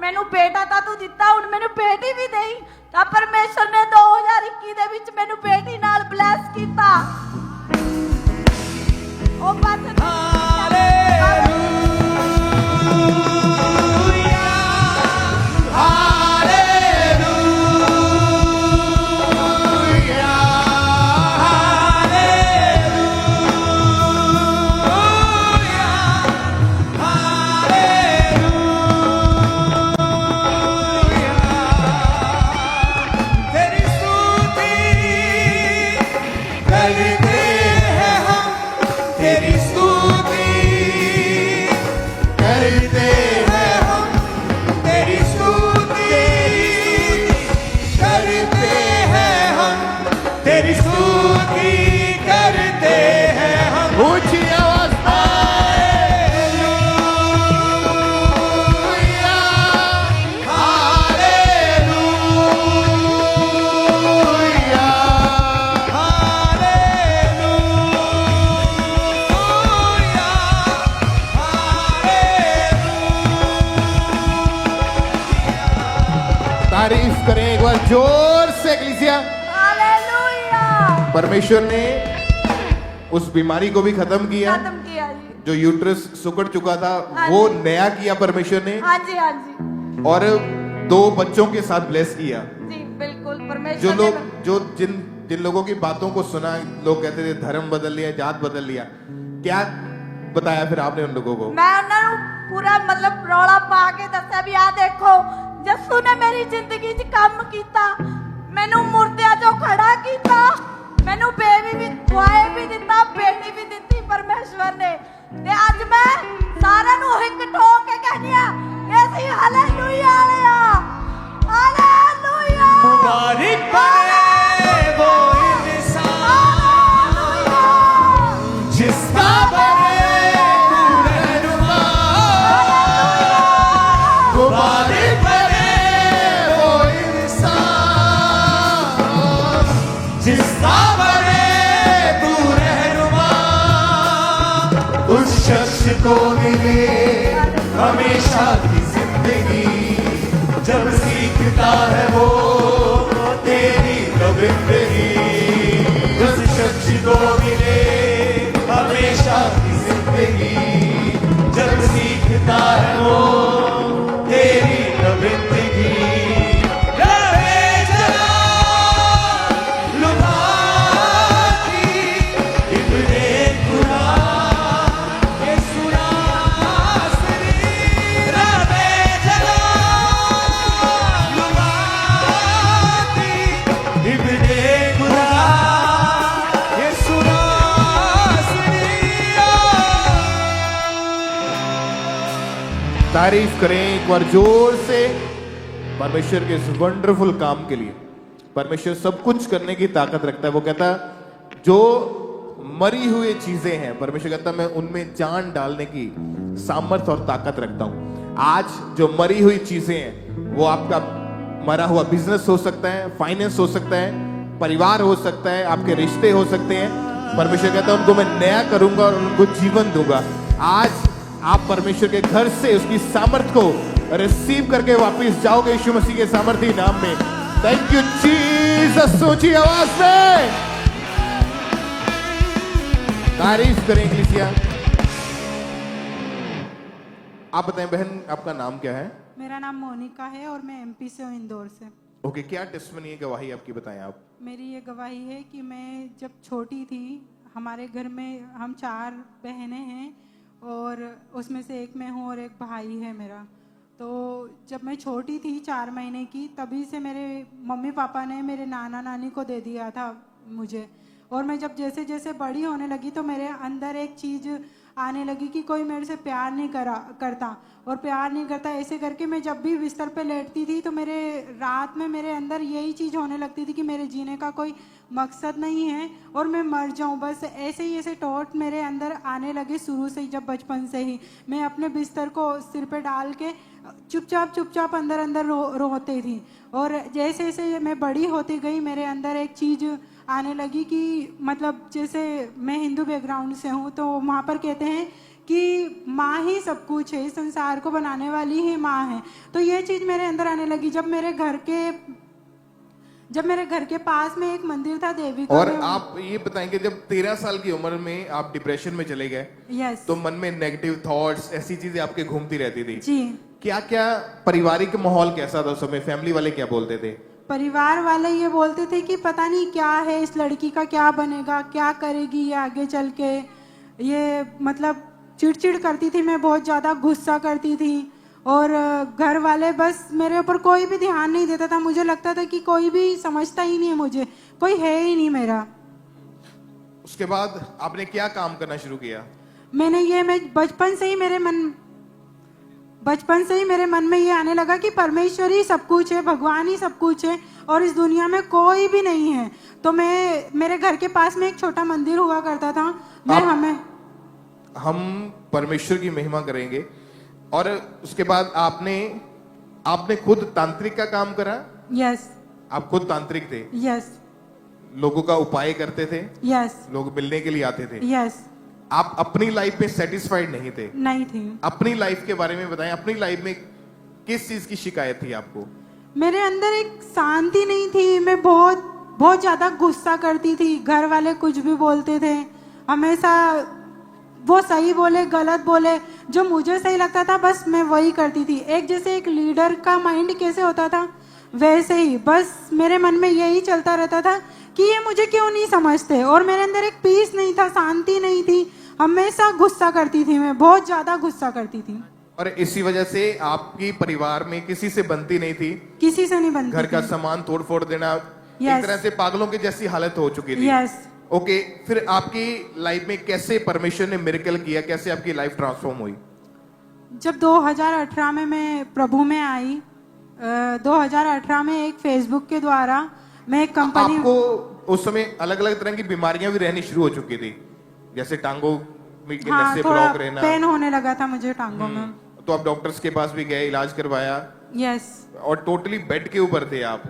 मैनू बेटा तां तू दिता, हुण मैनू बेटी भी देई। तां परमेश्वर ने 2021 दे विच मैनू बेटी नाल ब्लैस कीता। ओ बस तारीफ करें एक बार जोर से कलीसिया। हालेलुया। परमेश्वर ने उस बीमारी को भी खत्म किया, खत्म किया जी। जो यूट्रस सुकड़ चुका था हाँ वो जी। नया किया परमेश्वर ने, हाँ जी, हाँ जी, और 2 बच्चों के साथ ब्लेस किया। जी बिल्कुल। परमेश्वर जो लोग ने जो जिन लोगों की बातों को सुना, लोग कहते थे धर्म बदल लिया, जात बदल लिया, क्या बताया फिर आपने उन लोगों को? मैं उन्होंने पूरा मतलब रौला पा के दस्या भी आ देखो जस्सू ने मेरी जिंदगी च काम कीता, मैनू मुर्दियां चों खड़ा कीता, मैनू बेबी भी वाइफ भी दिता, बेटी भी दिती परमेश्वर ने। ते अज मैं सारा नू हिक ठोक के कहनी आ कि असीं हालेलुया वाले आ। हालेलुया। मुबारक बने वो इंसान जिसका बने रहनुमा। मुबारक बने वो इंसान जिसका बने तू रहनुमा। उस शख्स को मिले हमेशा की जिंदगी, जब सीखता है वो तेरी कविंदगी। उस शख्स को मिले हमेशा की जिंदगी, जब सीखता है वो तेरी कविंदगी। रहे जला लुभाती इब्ने खुदा ये सुना आसरी। रहे जला लुभाती इब्ने खुदा ये सुना आसरी। तारीफ करें एक बार जोर से परमेश्वर के इस वंडरफुल काम के लिए। परमेश्वर सब कुछ करने की ताकत रखता है। वो कहता है जो मरी हुई चीजें हैं, परमेश्वर कहता है मैं उनमें जान डालने की सामर्थ्य और ताकत रखता हूं। आज जो मरी हुई चीजें हैं वो आपका मरा हुआ बिजनेस हो सकता है, फाइनेंस हो सकता है, परिवार हो सकता है, आपके रिश्ते हो सकते हैं। परमेश्वर कहता है उनको मैं नया करूंगा और उनको जीवन दूंगा। आज आप परमेश्वर के घर से उसकी सामर्थ्य को रिसीव करके वापस जाओगे यीशु मसीह के सामर्थ्य नाम में। Thank you Jesus. ऊंची आवाज में तारीफ करें इक्लेसिया। आप बताएं बहन, आपका नाम क्या है? मेरा नाम मोनिका है और मैं एमपी से हूँ, इंदौर से। ओके, क्या टेस्टमनी है, गवाही आपकी बताएं आप। मेरी ये गवाही है कि मैं जब छोटी थी, हमारे घर में हम 4 बहनें हैं और उसमें से एक मैं हूँ और एक भाई है मेरा। तो जब मैं छोटी थी 4 महीने की, तभी से मेरे मम्मी पापा ने मेरे नाना नानी को दे दिया था मुझे। और मैं जब जैसे जैसे बड़ी होने लगी तो मेरे अंदर एक चीज़ आने लगी कि कोई मेरे से प्यार नहीं करता और प्यार नहीं करता। ऐसे करके मैं जब भी बिस्तर पे लेटती थी तो मेरे रात में मेरे अंदर यही चीज़ होने लगती थी कि मेरे जीने का कोई मकसद नहीं है और मैं मर जाऊं बस। ऐसे ही ऐसे टॉट मेरे अंदर आने लगे शुरू से ही, जब बचपन से ही मैं अपने बिस्तर को सिर पे डाल के चुपचाप अंदर अंदर रोती थी। और जैसे जैसे मैं बड़ी होती गई मेरे अंदर एक चीज़ आने लगी कि मतलब जैसे मैं हिंदू बैकग्राउंड से हूँ तो वहाँ पर कहते हैं कि माँ ही सब कुछ है, संसार को बनाने वाली ही माँ है। तो ये चीज़ मेरे अंदर आने लगी जब मेरे घर के पास में एक मंदिर था देवी का। और आप ये बताएंगे, जब 13 साल की उम्र में आप डिप्रेशन में चले गए, यस, तो मन में नेगेटिव थॉट्स, ऐसी चीजें आपके घूमती रहती थी जी। क्या क्या पारिवारिक माहौल कैसा था उस समय? फैमिली वाले क्या बोलते थे? परिवार वाले ये बोलते थे कि पता नहीं क्या है, इस लड़की का क्या बनेगा, क्या करेगी ये आगे चल के। ये मतलब चिड़चिड़ करती थी मैं, बहुत ज़्यादा गुस्सा करती थी और घर वाले बस मेरे ऊपर कोई भी ध्यान नहीं देता था। मुझे लगता था कि कोई भी समझता ही नहीं है मुझे, कोई है ही नहीं मेरा। उसके बाद आपने क्या काम करना शुरू किया? मैं बचपन से ही मेरे मन में ये आने लगा कि परमेश्वर ही सब कुछ है, भगवान ही सब कुछ है और इस दुनिया में कोई भी नहीं है। तो मेरे घर के पास में एक छोटा मंदिर हुआ करता था। हम परमेश्वर की महिमा करेंगे। और उसके बाद आपने खुद तांत्रिक का काम करा? यस। आप खुद तांत्रिक थे? यस। लोगों का उपाय करते थे? यस। लोग मिलने के लिए आते थे? यस। आप अपनी लाइफ में सेटिस्फाइड नहीं थे? नहीं थी। अपनी लाइफ के बारे में बताएं, अपनी लाइफ में किस चीज की शिकायत थी आपको? मेरे अंदर एक शांति नहीं थी। मैं बहुत ज्यादा गुस्सा करती थी। घर वाले कुछ भी बोलते थे, हमेशा वो सही बोले गलत बोले, जो मुझे सही लगता था बस मैं वही करती थी। जैसे एक लीडर का माइंड कैसे होता था वैसे ही बस मेरे मन में यही चलता रहता था कि ये मुझे क्यों नहीं समझते। और मेरे अंदर एक पीस नहीं था, शांति नहीं थी। हमेशा गुस्सा करती थी मैं, बहुत ज्यादा गुस्सा करती थी। और इसी वजह से आपकी परिवार में किसी से बनती नहीं थी? किसी से नहीं बनती। घर का सामान तोड़ फोड़ देना, एक तरह से पागलों की जैसी हालत हो चुकी थी। यस। ओके, फिर आपकी लाइफ में कैसे परमेश्वर ने मिरेकल किया, कैसे आपकी लाइफ ट्रांसफॉर्म हुई? जब 2018 में मैं प्रभु में आई, 2018 में एक फेसबुक के द्वारा मैं एक कंपनी। आपको उस समय अलग अलग तरह की बीमारियां भी रहनी शुरू हो चुकी थी, जैसे टांगों में नसें ब्लॉक रहना, पेन होने लगा था मुझे टांगों में। तो आप डॉक्टर्स के पास भी गए, इलाज करवाया? यस। और टोटली बेड के ऊपर थे आप?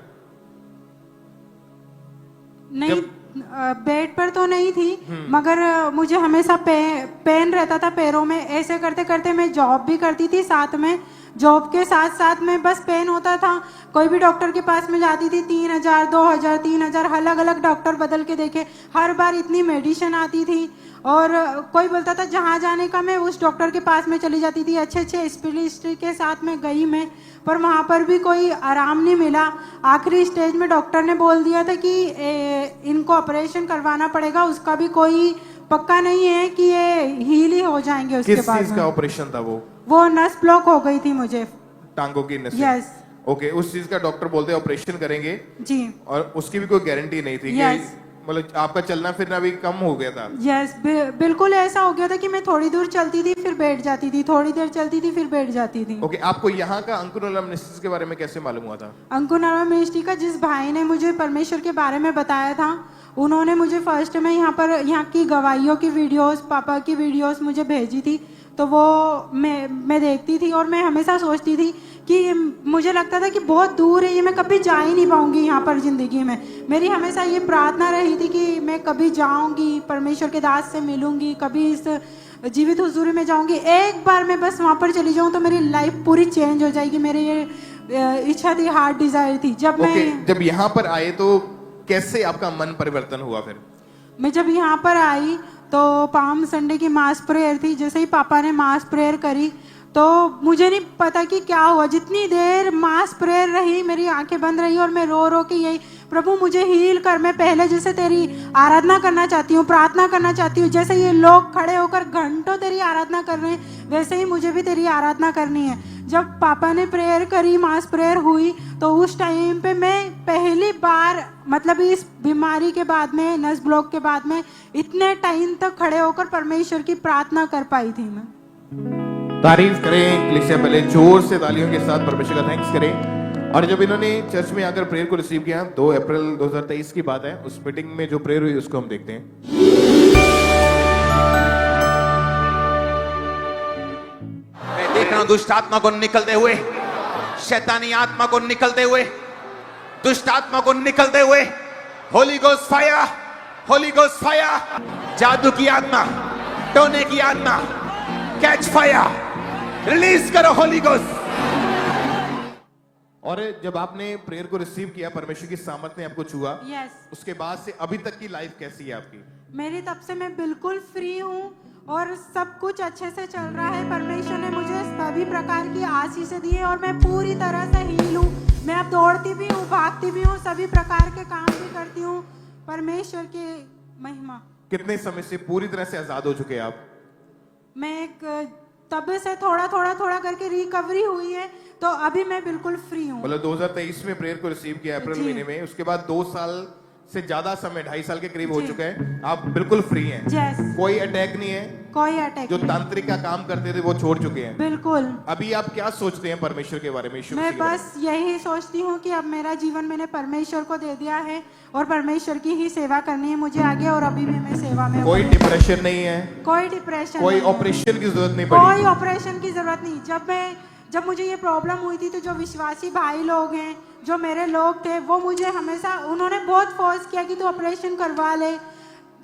नहीं, बेड पर तो नहीं थी, मगर मुझे हमेशा पेन रहता था पैरों में। ऐसे करते करते मैं जॉब भी करती थी साथ में, जॉब के साथ साथ में बस पेन होता था। कोई भी डॉक्टर के पास में जाती थी, 3000 2000 3000 अलग अलग डॉक्टर बदल के देखे, हर बार इतनी मेडिसिन आती थी। और कोई बोलता था जहाँ जाने का मैं उस डॉक्टर के पास में चली जाती थी। अच्छे स्पेशलिस्ट के साथ में गई मैं, पर वहाँ पर भी कोई आराम नहीं मिला। आखिरी स्टेज में डॉक्टर ने बोल दिया था कि इनको ऑपरेशन करवाना पड़ेगा, उसका भी कोई पक्का नहीं है कि ये हील ही हो जाएंगे। उसके बाद किस चीज का ऑपरेशन था वो नस ब्लॉक हो गई थी मुझे, टांगों की नसें। यस। ओके, उस चीज का डॉक्टर बोलते ऑपरेशन करेंगे जी, और उसकी भी कोई गारंटी नहीं थी कि मतलब आपका चलना फिरना भी कम हो गया था? यस, बिल्कुल ऐसा हो गया था कि मैं थोड़ी दूर चलती थी फिर बैठ जाती थी, थोड़ी देर चलती थी फिर बैठ जाती थी। ओके, आपको यहाँ का अंकुरम मिनिस्ट्रीज के बारे में कैसे मालूम हुआ था? अंकुरम मिनिस्ट्री का जिस भाई ने मुझे परमेश्वर के बारे में बताया था, उन्होंने मुझे फर्स्ट में यहाँ की गवाहियों की वीडियोस, पापा की वीडियोस मुझे भेजी थी। तो वो मैं देखती थी और मैं हमेशा सोचती थी कि मुझे लगता था कि बहुत दूर है ये, मैं कभी जा ही नहीं पाऊंगी यहाँ पर ज़िंदगी में। मेरी हमेशा ये प्रार्थना रही थी कि मैं कभी जाऊंगी, परमेश्वर के दास से मिलूंगी, कभी इस जीवित हुजूरी में जाऊंगी। एक बार मैं बस वहाँ पर चली जाऊँ तो मेरी लाइफ पूरी चेंज हो जाएगी। मेरी ये इच्छा थी, हार्ट डिजायर थी। जब यहाँ पर आए तो कैसे आपका मन परिवर्तन हुआ? फिर मैं जब यहाँ पर आई तो पाम संडे की मास प्रेयर थी। जैसे ही पापा ने मास प्रेयर करी तो मुझे नहीं पता कि क्या हुआ, जितनी देर मास प्रेयर रही मेरी आंखें बंद रही और मैं रो रो के यही, प्रभु मुझे हील कर, मैं पहले जैसे तेरी आराधना करना चाहती हूँ, प्रार्थना करना चाहती हूँ, जैसे ये लोग खड़े होकर घंटों तेरी आराधना कर रहे हैं वैसे ही मुझे भी तेरी आराधना करनी है। जब पापा ने प्रेयर करी, मास प्रेयर हुई, तो उस टाइम पे मैं पहली बार मतलब इस बीमारी के बाद में, नस ब्लॉक के बाद में इतने टाइम तक खड़े होकर परमेश्वर की प्रार्थना कर पाई थी मैं। तारीफ करें कलीसिया, पहले जोर से तालियों के साथ परमेश्वर का थैंक्स करें। और जब इन्होंने चर्च में आकर प्रेयर को रिसीव किया, 2 अप्रैल 2023 की बात है, उस मीटिंग में जो प्रेयर हुई उसको हम देखते हैं। मैं देख रहा हूं दुष्ट आत्मा को निकलते हुए, शैतानी आत्मा को निकलते हुए, दुष्ट आत्मा को निकलते हुए। Holi ghost fire, Holi ghost fire. जादू की आत्मा, टोने की आत्मा, कैच फायर, रिलीज करो होली गोस्ट। और जब आपने प्रेयर को रिसीव किया, परमेश्वर की सामर्थ ने आपको छुआ, यस, उसके बाद से अभी तक की लाइफ कैसी है आपकी? मेरी तब से मैं बिल्कुल फ्री हूँ और सब कुछ अच्छे से चल रहा है। परमेश्वर ने मुझे सभी प्रकार की आशीष दी है और मैं पूरी तरह से हील हूँ। मैं अब दौड़ती भी हूँ, भागती भी हूँ, सभी प्रकार के काम भी करती हूँ। परमेश्वर की महिमा। कितने समय से पूरी तरह से आजाद हो चुके हैं आप? मैं तब से थोड़ा करके रिकवरी हुई है, तो अभी मैं बिल्कुल फ्री हूँ। मतलब 2023 में प्रेयर को रिसीव किया अप्रैल जी। महीने में, उसके बाद 2 साल से ज्यादा समय, 2.5 साल के करीब हो जी। चुका है, आप बिल्कुल फ्री हैं। यस, कोई अटैक नहीं है, कोई अटैक जो नहीं। तांत्रिक का काम करते थे वो छोड़ चुके हैं। बिल्कुल। अभी आप क्या सोचते हैं परमेश्वर के बारे में? यीशु मैं मसीह के बारे बस यही सोचती हूँ कि अब मेरा जीवन मैंने परमेश्वर को दे दिया है और परमेश्वर की ही सेवा करनी है मुझे आगे, और अभी भी मैं सेवा में में? हूँ। कोई डिप्रेशन नहीं है, कोई डिप्रेशन कोई नहीं है। ऑपरेशन की जरूरत नहीं कोई पड़ी? ऑपरेशन की जरूरत नहीं। जब मुझे ये प्रॉब्लम हुई थी तो जो विश्वासी भाई लोग हैं, जो मेरे लोग थे, वो मुझे हमेशा, उन्होंने बहुत फोर्स किया कि तू ऑपरेशन करवा ले,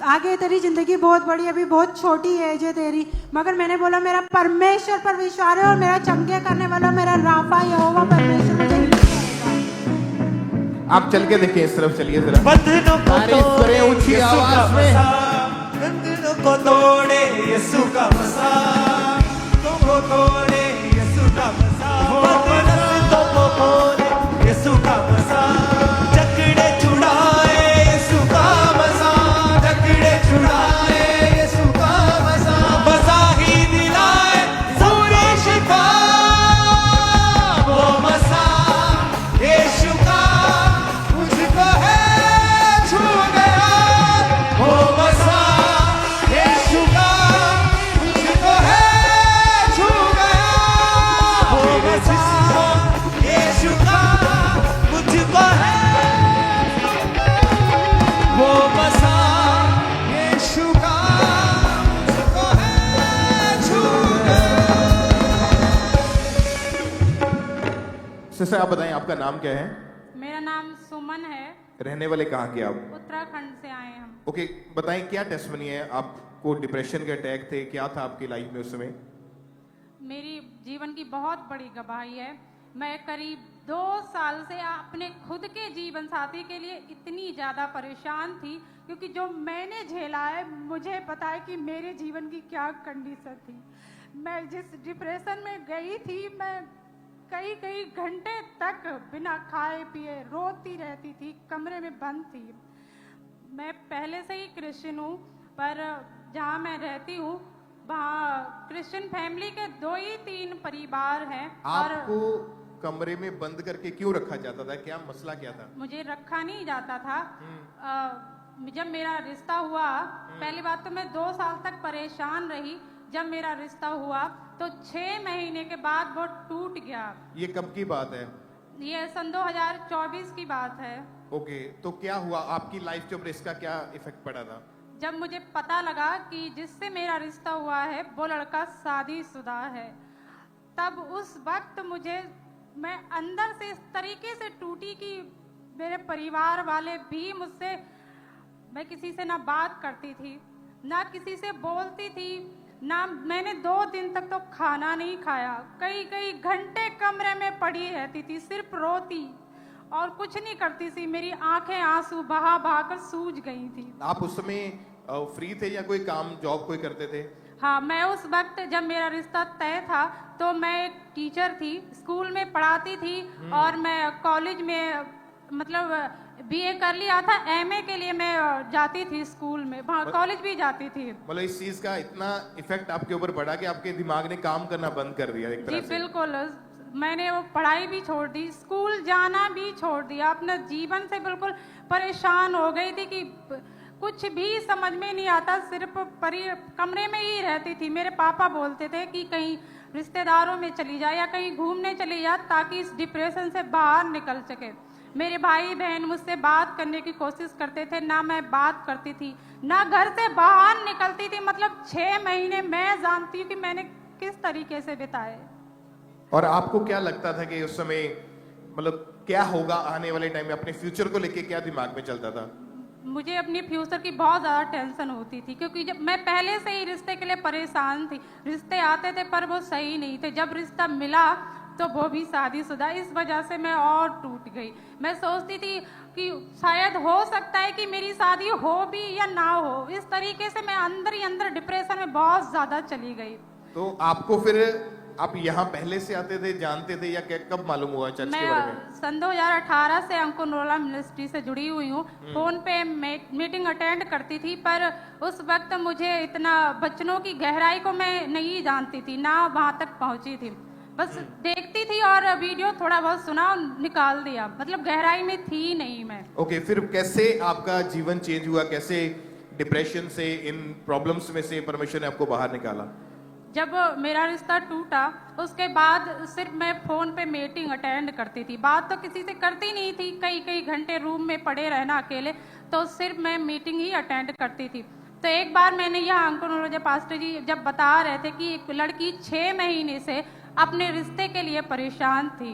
आगे तेरी जिंदगी बहुत बड़ी, अभी बहुत छोटी एज है तेरी। मगर मैंने बोला मेरा परमेश्वर पर विश्वास है और मेरा चंगे करने वाला मेरा राफा यहोवा परमेश्वर मुझे हील करेगा। आप चल के देखिए, इस तरफ चलिए जरा। बंधनों को तारीफ तोड़े करें ऊंची यीशु का आवाज में। मसा, बंधनों को तोड़े यीशु का मसा, तुमको तोड़े यीशु का मसा, बंधनों को तोड़े यीशु का मसा, जकड़े छुड़ाए यीशु का मसा, जकड़े छुड़ाए यीशु का मसा, मसा ही दिलाए पूरी शिफा, वो मसा यीशु का मुझको है छू गया, वो मसा यीशु का मुझको है छू गया, वो मसा यीशु का मुझको है, वो मसा यीशु का मुझको है छू गया। सिस्टर आप बताएं, आपका नाम क्या है? मेरा नाम सुमन है, रहने वाले कहाँ के आप? उत्तराखंड से आए हम। ओके, बताएं क्या टेस्टमनी है? आपको डिप्रेशन के अटैक थे, क्या था आपकी लाइफ में उस समय? मेरी जीवन की बहुत बड़ी गवाही है। मैं करीब 2 साल से अपने खुद के जीवन साथी के लिए इतनी ज़्यादा परेशान थी, क्योंकि जो मैंने झेला है मुझे पता है कि मेरे जीवन की क्या कंडीशन थी। मैं जिस डिप्रेशन में गई थी, मैं कई घंटे तक बिना खाए पिए रोती रहती थी, कमरे में बंद थी। मैं पहले से ही क्रिश्चियन हूँ, पर जहाँ मैं रहती हूँ वहाँ क्रिश्चियन फैमिली के 2 ही 3 परिवार हैं। और आपको कमरे में बंद करके क्यों रखा जाता था? क्या मसला क्या था? मुझे रखा नहीं जाता था। जब मेरा रिश्ता हुआ, पहली बात तो मैं 2 साल तक परेशान रही। जब मेरा रिश्ता हुआ तो 6 महीने के बाद वो टूट गया। ये कब की बात है? ये सन 2024 की बात है। ओके, तो क्या हुआ आपकी लाइफ के ऊपर, इसका क्या इफेक्ट पड़ा था? जब मुझे पता लगा कि जिससे मेरा रिश्ता हुआ है वो लड़का शादीशुदा है, तब उस वक्त मैं अंदर से इस तरीके से टूटी कि मेरे परिवार वाले भी मुझसे, मैं किसी से ना बात करती थी, ना किसी से बोलती थी, ना मैंने 2 दिन तक तो खाना नहीं खाया। कई घंटे कमरे में पड़ी रहती थी, सिर्फ रोती और कुछ नहीं करती थी। मेरी आंखें आंसू बहा कर सूज गई थी। आप उस समय फ्री थे या कोई काम जॉब कोई करते थे? हाँ, मैं उस वक्त जब मेरा रिश्ता तय था तो मैं एक टीचर थी, स्कूल में पढ़ाती थी और मैं कॉलेज में मतलब बीए कर लिया था, एमए के लिए मैं जाती थी स्कूल में, कॉलेज भी जाती थी। मतलब इस चीज का इतना इफेक्ट आपके ऊपर पड़ा कि आपके दिमाग ने काम करना बंद कर दिया एक जी तरह से। बिल्कुल, मैंने वो पढ़ाई भी छोड़ दी, स्कूल जाना भी छोड़ दिया, अपने जीवन से बिल्कुल परेशान हो गई थी कि कुछ भी समझ में नहीं आता, सिर्फ कमरे में ही रहती थी। मेरे पापा बोलते थे कि कहीं रिश्तेदारों में चली जा या कहीं घूमने चली जा ताकि इस डिप्रेशन से बाहर निकल सके। मेरे भाई बहन मुझसे बात करने की कोशिश करते थे, ना मैं बात करती थी, ना घर से बाहर निकलती थी। मतलब 6 महीने मैं जानती हूँ कि मैंने किस तरीके से बिताए। और आपको क्या लगता था कि उस समय मतलब क्या होगा आने वाले टाइम में? अपने फ्यूचर को लेके क्या दिमाग में चलता था? मुझे अपनी फ्यूचर की बहुत ज़्यादा टेंशन होती थी क्योंकि जब मैं पहले से ही रिश्ते के लिए परेशान थी, रिश्ते आते थे पर वो सही नहीं थे, जब रिश्ता मिला तो वो भी शादीशुदा, इस वजह से मैं और टूट गई। मैं सोचती थी कि शायद हो सकता है कि मेरी शादी हो भी या ना हो, इस तरीके से मैं अंदर ही अंदर डिप्रेशन में बहुत ज़्यादा चली गई। तो आपको फिर आप यहाँ पहले से आते थे, जानते थे या कब मालूम हुआ चर्च के बारे में? मैं सन 2018 से अंकुरोला मिनिस्ट्री से जुड़ी हुई हूँ। फोन पे मीटिंग अटेंड करती थी पर उस वक्त मुझे इतना वचनों की गहराई को मैं नहीं जानती थी, ना वहाँ तक पहुँची थी, बस देखती थी और वीडियो थोड़ा बहुत सुना और निकाल दिया, मतलब गहराई में थी नहीं मैं। ओके, फिर कैसे आपका जीवन चेंज हुआ? कैसे डिप्रेशन से, इन प्रॉब्लम्स में से परमेश्वर ने आपको बाहर निकाला? जब मेरा रिश्ता टूटा उसके बाद सिर्फ मैं फोन पे मीटिंग अटेंड करती थी, बात तो किसी से करती नहीं थी, कई घंटे रूम में पड़े रहना अकेले, तो सिर्फ मैं मीटिंग ही अटेंड करती थी। तो एक बार मैंने यहाँ अंकुर पास्टर जी जब बता रहे थे कि एक लड़की 6 महीने से अपने रिश्ते के लिए परेशान थी,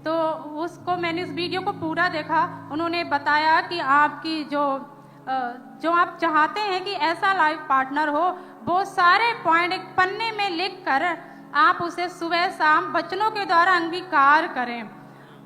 तो उसको मैंने इस वीडियो को पूरा देखा। उन्होंने बताया कि आपकी जो आप चाहते हैं कि ऐसा लाइफ पार्टनर हो, वो सारे पॉइंट एक पन्ने में लिख कर आप उसे सुबह शाम वचनों के द्वारा अंगीकार करें।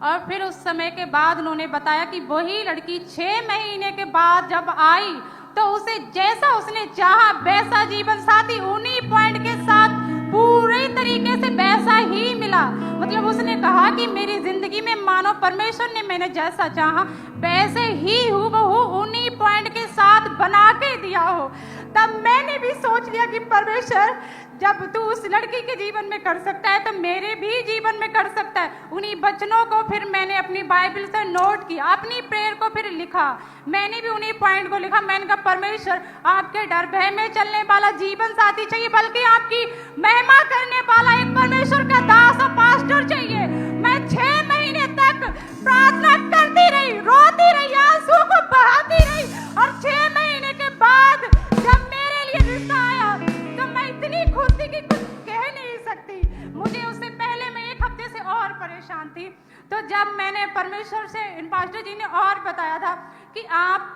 और फिर उस समय के बाद उन्होंने बताया कि वही लड़की 6 महीने के बाद जब आई तो उसे जैसा उसने चाहा वैसा जीवन साथी उन्हीं पॉइंट के साथ पूरे तरीके से वैसा ही मिला। मतलब उसने कहा कि मेरी जिंदगी में मानो परमेश्वर ने मैंने जैसा चाहा वैसे ही हूबहू उन्हीं पॉइंट के साथ बना के दिया हो। तब मैंने भी सोच लिया कि परमेश्वर जब तू उस लड़की के जीवन में कर सकता है तो मेरे भी जीवन में कर सकता है। उन्हीं वचनों को फिर मैंने अपनी बाइबल से नोट किया, अपनी प्रेयर को फिर लिखा, मैंने भी उन्हीं पॉइंट को लिखा। मैंने कहा परमेश्वर आपके डर भय में चलने वाला जीवन साथी चाहिए, बल्कि आपकी महिमा करने वाला एक परमेश्वर का दास और पास्टर चाहिए। मैं 6 महीने तक प्रार्थना करती रही, रोती रही, आंसू को बहाती रही, और 6 महीने के बाद जब मेरे लिए रिश्ता आया तो मैं इतनी खुश थी कि कुछ कह नहीं सकती। मुझे उससे पहले मैं 1 हफ्ते से और परेशान थी। तो जब मैंने परमेश्वर से, इन पास्टर जी ने और बताया था कि आप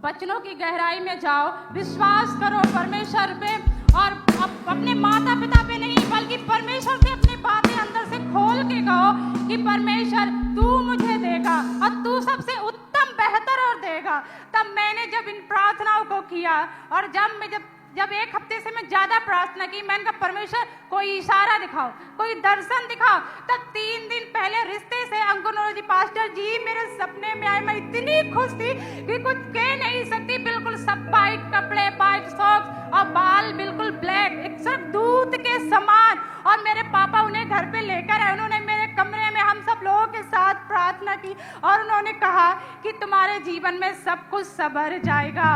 वचनों की गहराई में जाओ, विश्वास करो परमेश्वर पे, और अपने माता पिता पे नहीं बल्कि परमेश्वर से अपनी बातें अंदर से खोल के कहो कि परमेश्वर तू मुझे देगा और तू सबसे उत्तम बेहतर और देगा। तब मैंने जब इन प्रार्थनाओं को किया और जब 1 हफ्ते से मैं ज्यादा प्रार्थना की, मैंने कहा परमेश्वर कोई इशारा दिखाओ, कोई दर्शन दिखाओ। तब 3 दिन पहले रिश्ते से अंकुर पास्टर जी मेरे सपने में आए। मैं इतनी खुश थी कि कुछ कह नहीं सकती। बिल्कुल सब वाइट कपड़े, वाइट सॉक्स और बाल बिल्कुल ब्लैक, एक सिर्फ दूध के समान। और मेरे पापा उन्हें घर पे लेकर आए, उन्होंने मेरे कमरे में हम सब लोगों के साथ प्रार्थना की और उन्होंने कहा कि तुम्हारे जीवन में सब कुछ संवर जाएगा।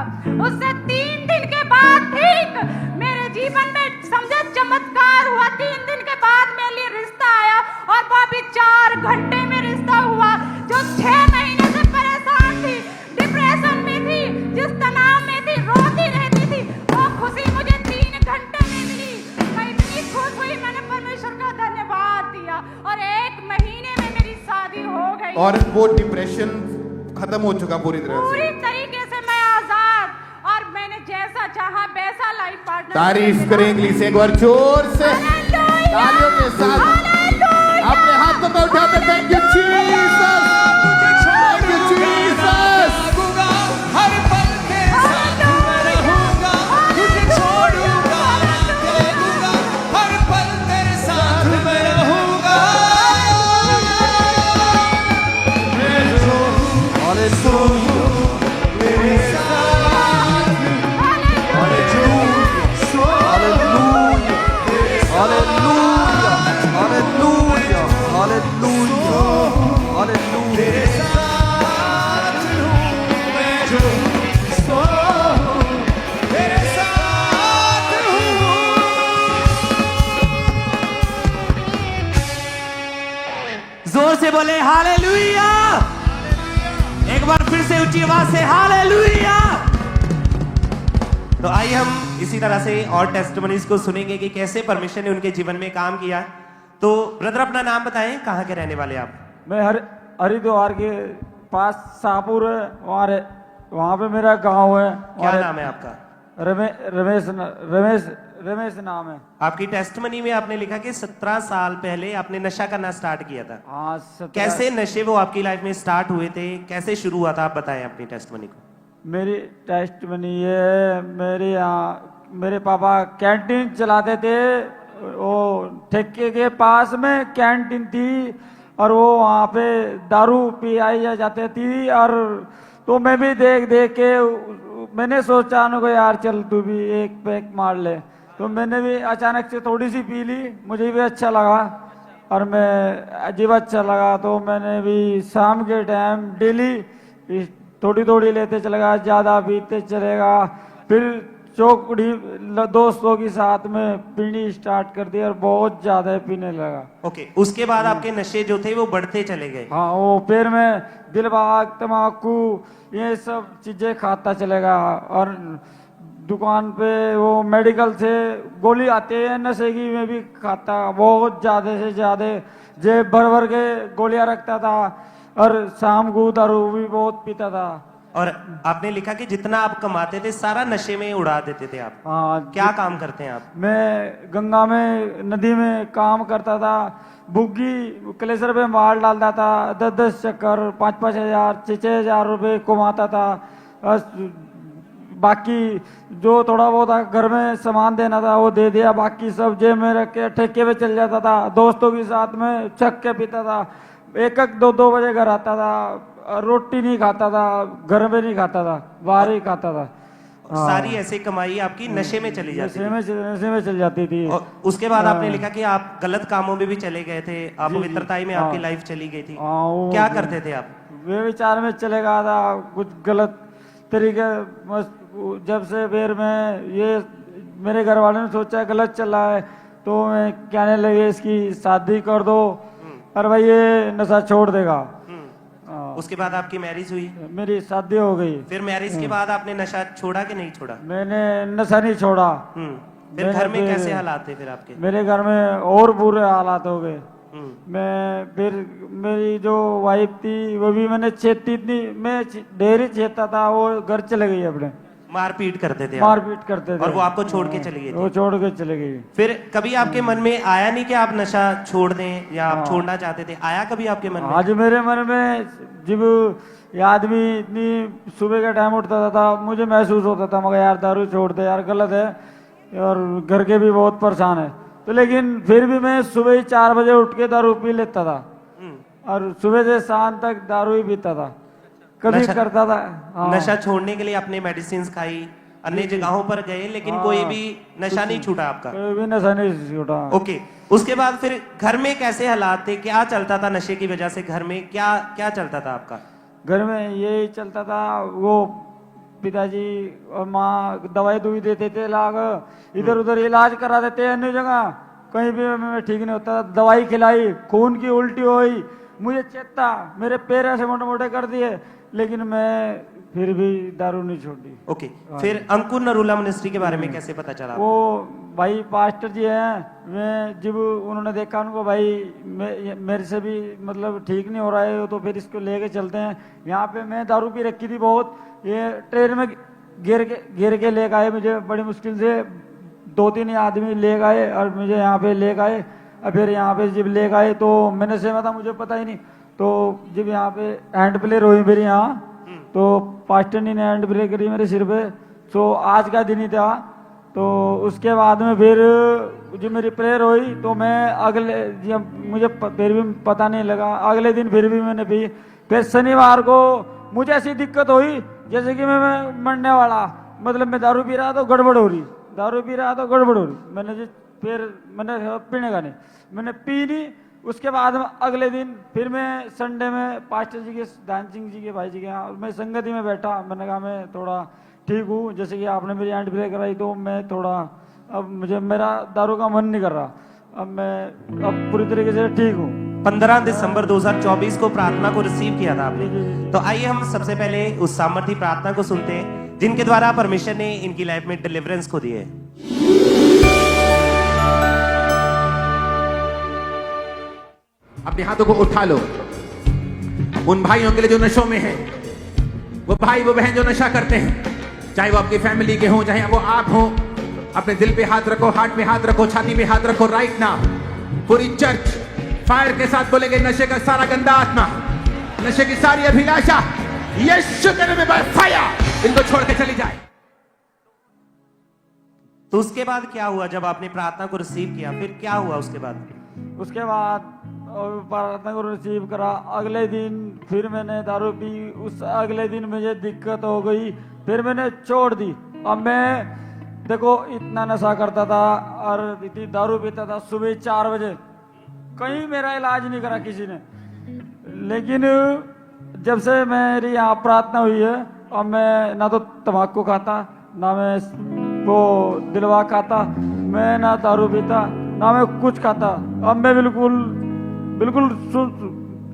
उससे 3 दिन के बाद ठीक मेरे जीवन में समझे चमत्कार हुआ। 3 दिन के बाद मेरे लिए रिश्ता आया और वो भी 4 घंटे में रिश्ता हुआ। जो 6 महीने से परेशान थी, डिप्रेशन में थी, जिस तनाव में थी, रोती रहती थी, वो खुशी मुझे 3 घंटे में मिली। मैं इतनी खुश हुई, मैंने परमेश्वर का धन्यवाद दिया और 1 महीने में मेरी शादी हो गई और वो डिप्रेशन खत्म हो चुका पूरी तरह से। पूरी तरीके से मैं आजाद, और मैंने जैसा चाहा वैसा लाइफ पार्टनर। तारीफ करें इंग्लिश एक बार जोर से तालियों के साथ। अपने हाथों को उठाकर thank you Jesus, thank you Jesus. हर पल के साथ मैं जोर से बोले हालेलुया। एक बार फिर से ऊंची आवाज से हालेलुया। तो आइए हम इसी तरह से और टेस्टिमनीज को सुनेंगे कि कैसे परमेश्वर ने उनके जीवन में काम किया। तो ब्रदर अपना नाम बताएं, कहाँ के रहने वाले आप? मैं हरिद्वार के पास शाहपुर है, वहाँ पे मेरा गांव है। क्या नाम है आपका? रमेश नाम है। आपकी टेस्टिमनी में आपने लिखा कि 17 साल पहले आपने नशा करना स्टार्ट किया था। हाँ, कैसे नशे वो आपकी लाइफ में स्टार्ट हुए थे, कैसे शुरू हुआ था, आप बताएं अपनी टेस्टिमनी को। मेरी टेस्टिमनी ये है, मेरे पापा कैंटीन चलाते थे। वो ठेके के पास में कैंटीन थी और वो वहाँ पे दारू पिलाई जाती थी। और तो मैं भी देख देख के मैंने सोचा उनको, यार चल तू भी एक पैक मार ले। तो मैंने भी अचानक से थोड़ी सी पी ली, मुझे भी अच्छा लगा और मैं अजीब अच्छा लगा। तो मैंने भी शाम के टाइम डेली थोड़ी थोड़ी लेते चलेगा, ज़्यादा पीते चलेगा। फिर चौकड़ी दोस्तों के साथ में पीनी स्टार्ट कर दी और बहुत ज़्यादा पीने लगा। ओके, उसके बाद आपके नशे जो थे वो बढ़ते चले गए। हाँ, वो फिर मैं दिलबाग तम्बाकू ये सब चीज़ें खाता चलेगा। और दुकान पे वो मेडिकल से गोली आती है नशे की, मैं भी खाता बहुत ज़्यादा से ज़्यादा जेब भर भर के गोलियां रखता था। और शाम को दारू भी बहुत पीता था। और आपने लिखा कि जितना आप कमाते थे सारा नशे में उड़ा देते थे आप। हाँ, क्या काम करते हैं आप? मैं गंगा में नदी में काम करता था। बुग्गी कलेसर पे माल डालता था। 10-10 चक्कर 5-5 हजार 6-6 हजार रुपये कमाता था। बाकी जो थोड़ा बहुत घर में सामान देना था वो दे दिया, बाकी सब जेब में रख के ठेके पे चल जाता था। दोस्तों के साथ में छक के पीता था। 1-2 बजे घर आता था। रोटी नहीं खाता था, घर में नहीं खाता था, बाहर ही खाता था। सारी ऐसी कमाई आपकी नशे में चली जाती थी। नशे में चली जाती थी। और उसके बाद आपने लिखा कि आप गलत कामों में भी चले गए थे, आप पवित्रताई में आपकी लाइफ चली गई थी। क्या करते थे आप? वे विचार में चले गया था, कुछ गलत तरीके। जब से फिर मैं ये मेरे घर वालों ने सोचा गलत चल रहा है तो मैं कहने लगे इसकी शादी कर दो और भाई ये नशा छोड़ देगा। उसके बाद आपकी मैरिज हुई? मेरी शादी हो गई। फिर मैरिज के बाद आपने नशा छोड़ा कि नहीं छोड़ा? मैंने नशा नहीं छोड़ा। फिर घर में कैसे हालात थे फिर आपके? मेरे घर में और बुरे हालात हो गए। मैं फिर मेरी जो वाइफ थी वो भी मैंने छेती थी, मैं डेरी छेता था, वो घर चले गई अपने। मारपीट करते थे? मारपीट करते थे और वो आपको छोड़ के चली गई? वो छोड़ के चले गई। फिर कभी आपके मन में आया नहीं कि आप नशा छोड़ दें या आप छोड़ना चाहते थे? आया कभी आपके मन में? आज मेरे मन में जब ये आदमी इतनी सुबह का टाइम उठता था मुझे महसूस होता था मगर यार दारू छोड़ दे यार, गलत है और घर के भी बहुत परेशान है। तो लेकिन फिर भी मैं सुबह ही 4 बजे उठ के दारू पी लेता था और सुबह से शाम तक दारू ही पीता था, कभी करता था। नशा छोड़ने के लिए आपने मेडिसिन खाई, अन्य जगहों पर गए, लेकिन कोई भी नशा नहीं छूटा आपका? कोई भी नशा नहीं छूटा। ओके, उसके बाद फिर घर में कैसे हालात थे, क्या चलता था नशे की वजह से? घर में क्या क्या चलता था आपका? घर में यही चलता था, वो पिताजी और माँ दवाई दुई देते थे, लाग इधर उधर इलाज करा देते अन्य जगह, कहीं भी मैं ठीक नहीं होता। दवाई खिलाई, खून की उल्टी हुई, मुझे चेता, मेरे पैर ऐसे मोटे मोटे कर दिए, लेकिन मैं फिर भी दारू नहीं छोड़ी। ओके, फिर अंकुर नरूला मिनिस्ट्री के बारे में कैसे पता चला? वो भाई पास्टर जी हैं, मैं जब उन्होंने देखा उनको भाई मेरे से भी मतलब ठीक नहीं हो रहा है तो फिर इसको लेके चलते हैं। यहाँ पे मैं दारू पी रखी थी बहुत, ये ट्रेन में गिर के ले गए मुझे, बड़ी मुश्किल से 2-3 आदमी ले गए और मुझे यहाँ पे ले गए। और फिर यहाँ पे जब ले गए तो मैंने सेवा था, मुझे पता ही नहीं। तो जब यहाँ पे हैंड प्लेयर हुई मेरी यहाँ, तो पास्टर ने हैंड प्ले करी मेरे सिर पे। तो आज का दिन ही था। तो उसके बाद में फिर जब मेरी प्रेयर हुई तो मैं अगले, जब मुझे फिर भी पता नहीं लगा, अगले दिन फिर भी मैंने पी। फिर शनिवार को मुझे ऐसी दिक्कत हुई जैसे कि मैं मरने वाला, मतलब मैं दारू पी रहा तो गड़बड़ हो रही, दारू पी रहा तो गड़बड़ हो रही। फिर मैंने पीने का नहीं, मैंने पी नहीं। उसके बाद अगले दिन फिर मैं संडे में पास्टर जी के, दान सिंह जी के भाई जी के यहाँ मैं संगति में बैठा। मैंने कहा मैं थोड़ा ठीक हूँ, जैसे कि आपने मेरी हैंड ब्रेक कराई तो मैं थोड़ा, अब मुझे मेरा दारू का मन नहीं कर रहा, अब मैं अब पूरी तरीके से ठीक हूँ। 15 दिसंबर 2024 को प्रार्थना को रिसीव किया था आपने। तो आइए हम सबसे पहले उस सामर्थी प्रार्थना को सुनते हैं जिनके द्वारा परमेश्वर ने इनकी लाइफ में डिलीवरेंस को दिए। अपने हाथों को उठा लो। उन भाइयों के लिए जो नशों में हैं, वो भाई वो बहन जो नशा करते हैं, चाहे वो आपकी फैमिली के हों, चाहे वो आप हों, अपने दिल पे हाथ रखो, हार्ट पे हाथ रखो, छाती पे हाथ रखो राइट नाउ। पूरी चर्च फायर के साथ बोलेंगे, नशे का सारा गंदा आत्मा, नशे की सारी अभिलाषा यीशु के नाम में बाय फायर इनको छोड़ के चली जाए। तो उसके बाद क्या हुआ जब आपने प्रार्थना को रिसीव किया? फिर क्या हुआ उसके बाद? उसके बाद प्रार्थना को रिसीव करा, अगले दिन फिर मैंने दारू पी, उस अगले दिन मुझे दिक्कत हो गई, फिर मैंने छोड़ दी। अब मैं देखो इतना नशा करता था और इतनी दारू पीता था, सुबह 4 बजे, कहीं मेरा इलाज नहीं करा किसी ने। लेकिन जब से मेरी यहाँ प्रार्थना हुई है, अब मैं ना तो तम्बाकू खाता, ना मैं वो दिलवा खाता, मैं ना दारू पीता, ना मैं कुछ खाता। अब मैं बिल्कुल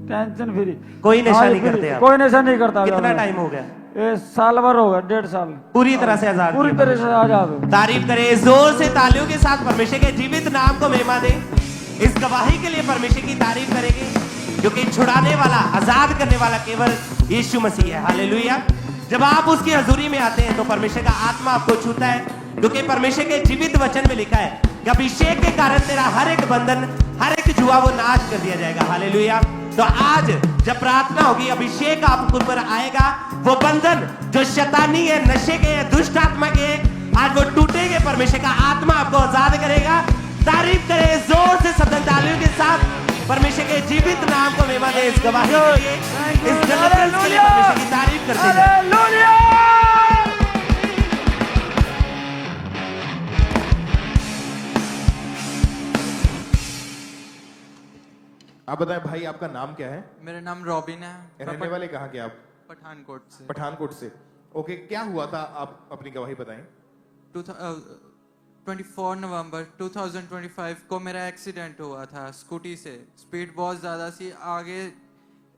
टेंशन फ्री, कोई नशा नहीं करते आप? कोई नशा नहीं करता। कितना टाइम हो गया? ये साल भर हो गया, 1.5 साल। पूरी तरह से आजाद? पूरी तरह से आजाद हो। तारीफ करें जोर से तालियों के साथ, परमेश्वर के जीवित नाम को महिमा दे। इस गवाही के लिए परमेश्वर की तारीफ करेंगे, क्योंकि छुड़ाने वाला, आजाद करने वाला केवल यीशु मसीह है। हालेलुया। जब आप उसकी हजूरी में आते हैं तो परमेश्वर का आत्मा आपको छूता है, क्योंकि परमेश्वर के जीवित वचन में लिखा है कि अभिषेक के कारण तेरा हर एक बंधन, हर एक जुआ वो नाश कर दिया जाएगा। हालेलुया। तो आज जब प्रार्थना होगी, अभिषेक आपके ऊपर आएगा, वो बंधन जो शैतानी है, नशे के, दुष्ट आत्मा के, आज वो टूटेंगे। परमेश्वर का आत्मा आपको आजाद करेगा। तारीफ करें जोर से शब्द तालियों के साथ, परमेश्वर के जीवित नाम को महिमा दे। इस गवाही के लिए, इस डिलीवरेंस के लिए परमेश्वर की तारीफ करते हैं। आप बताएं भाई, आपका नाम क्या है? मेरा नाम रॉबिन है। रहने वाले कहाँ के आप? पठानकोट से। पठानकोट से। ओके, क्या हुआ था? आप अपनी गवाही बताएं। 24 नवंबर 2025 को मेरा एक्सीडेंट हुआ था स्कूटी से। स्पीड बहुत ज़्यादा सी, आगे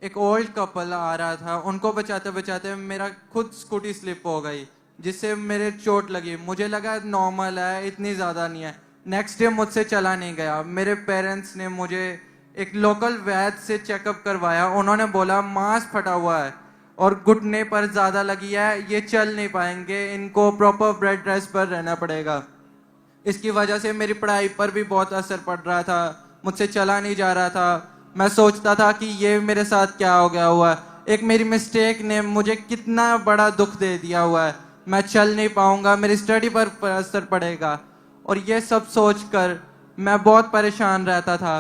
एक ओल्ड कपल आ रहा था, उनको बचाते बचाते मेरा खुद स्कूटी स्लिप हो गई, जिससे मेरे चोट लगी। मुझे लगा नॉर्मल है, इतनी ज़्यादा नहीं है। नेक्स्ट डे मुझसे चला नहीं गया। मेरे पेरेंट्स ने मुझे एक लोकल वैद्य से चेकअप करवाया। उन्होंने बोला मांस फटा हुआ है और घुटने पर ज़्यादा लगी है, ये चल नहीं पाएंगे, इनको प्रॉपर बेड रेस्ट पर रहना पड़ेगा। इसकी वजह से मेरी पढ़ाई पर भी बहुत असर पड़ रहा था, मुझसे चला नहीं जा रहा था। मैं सोचता था कि ये मेरे साथ क्या हो गया हुआ है, एक मेरी मिस्टेक ने मुझे कितना बड़ा दुख दे दिया हुआ है, मैं चल नहीं पाऊंगा, मेरी स्टडी पर असर पड़ेगा। और ये सब सोचकर मैं बहुत परेशान रहता था।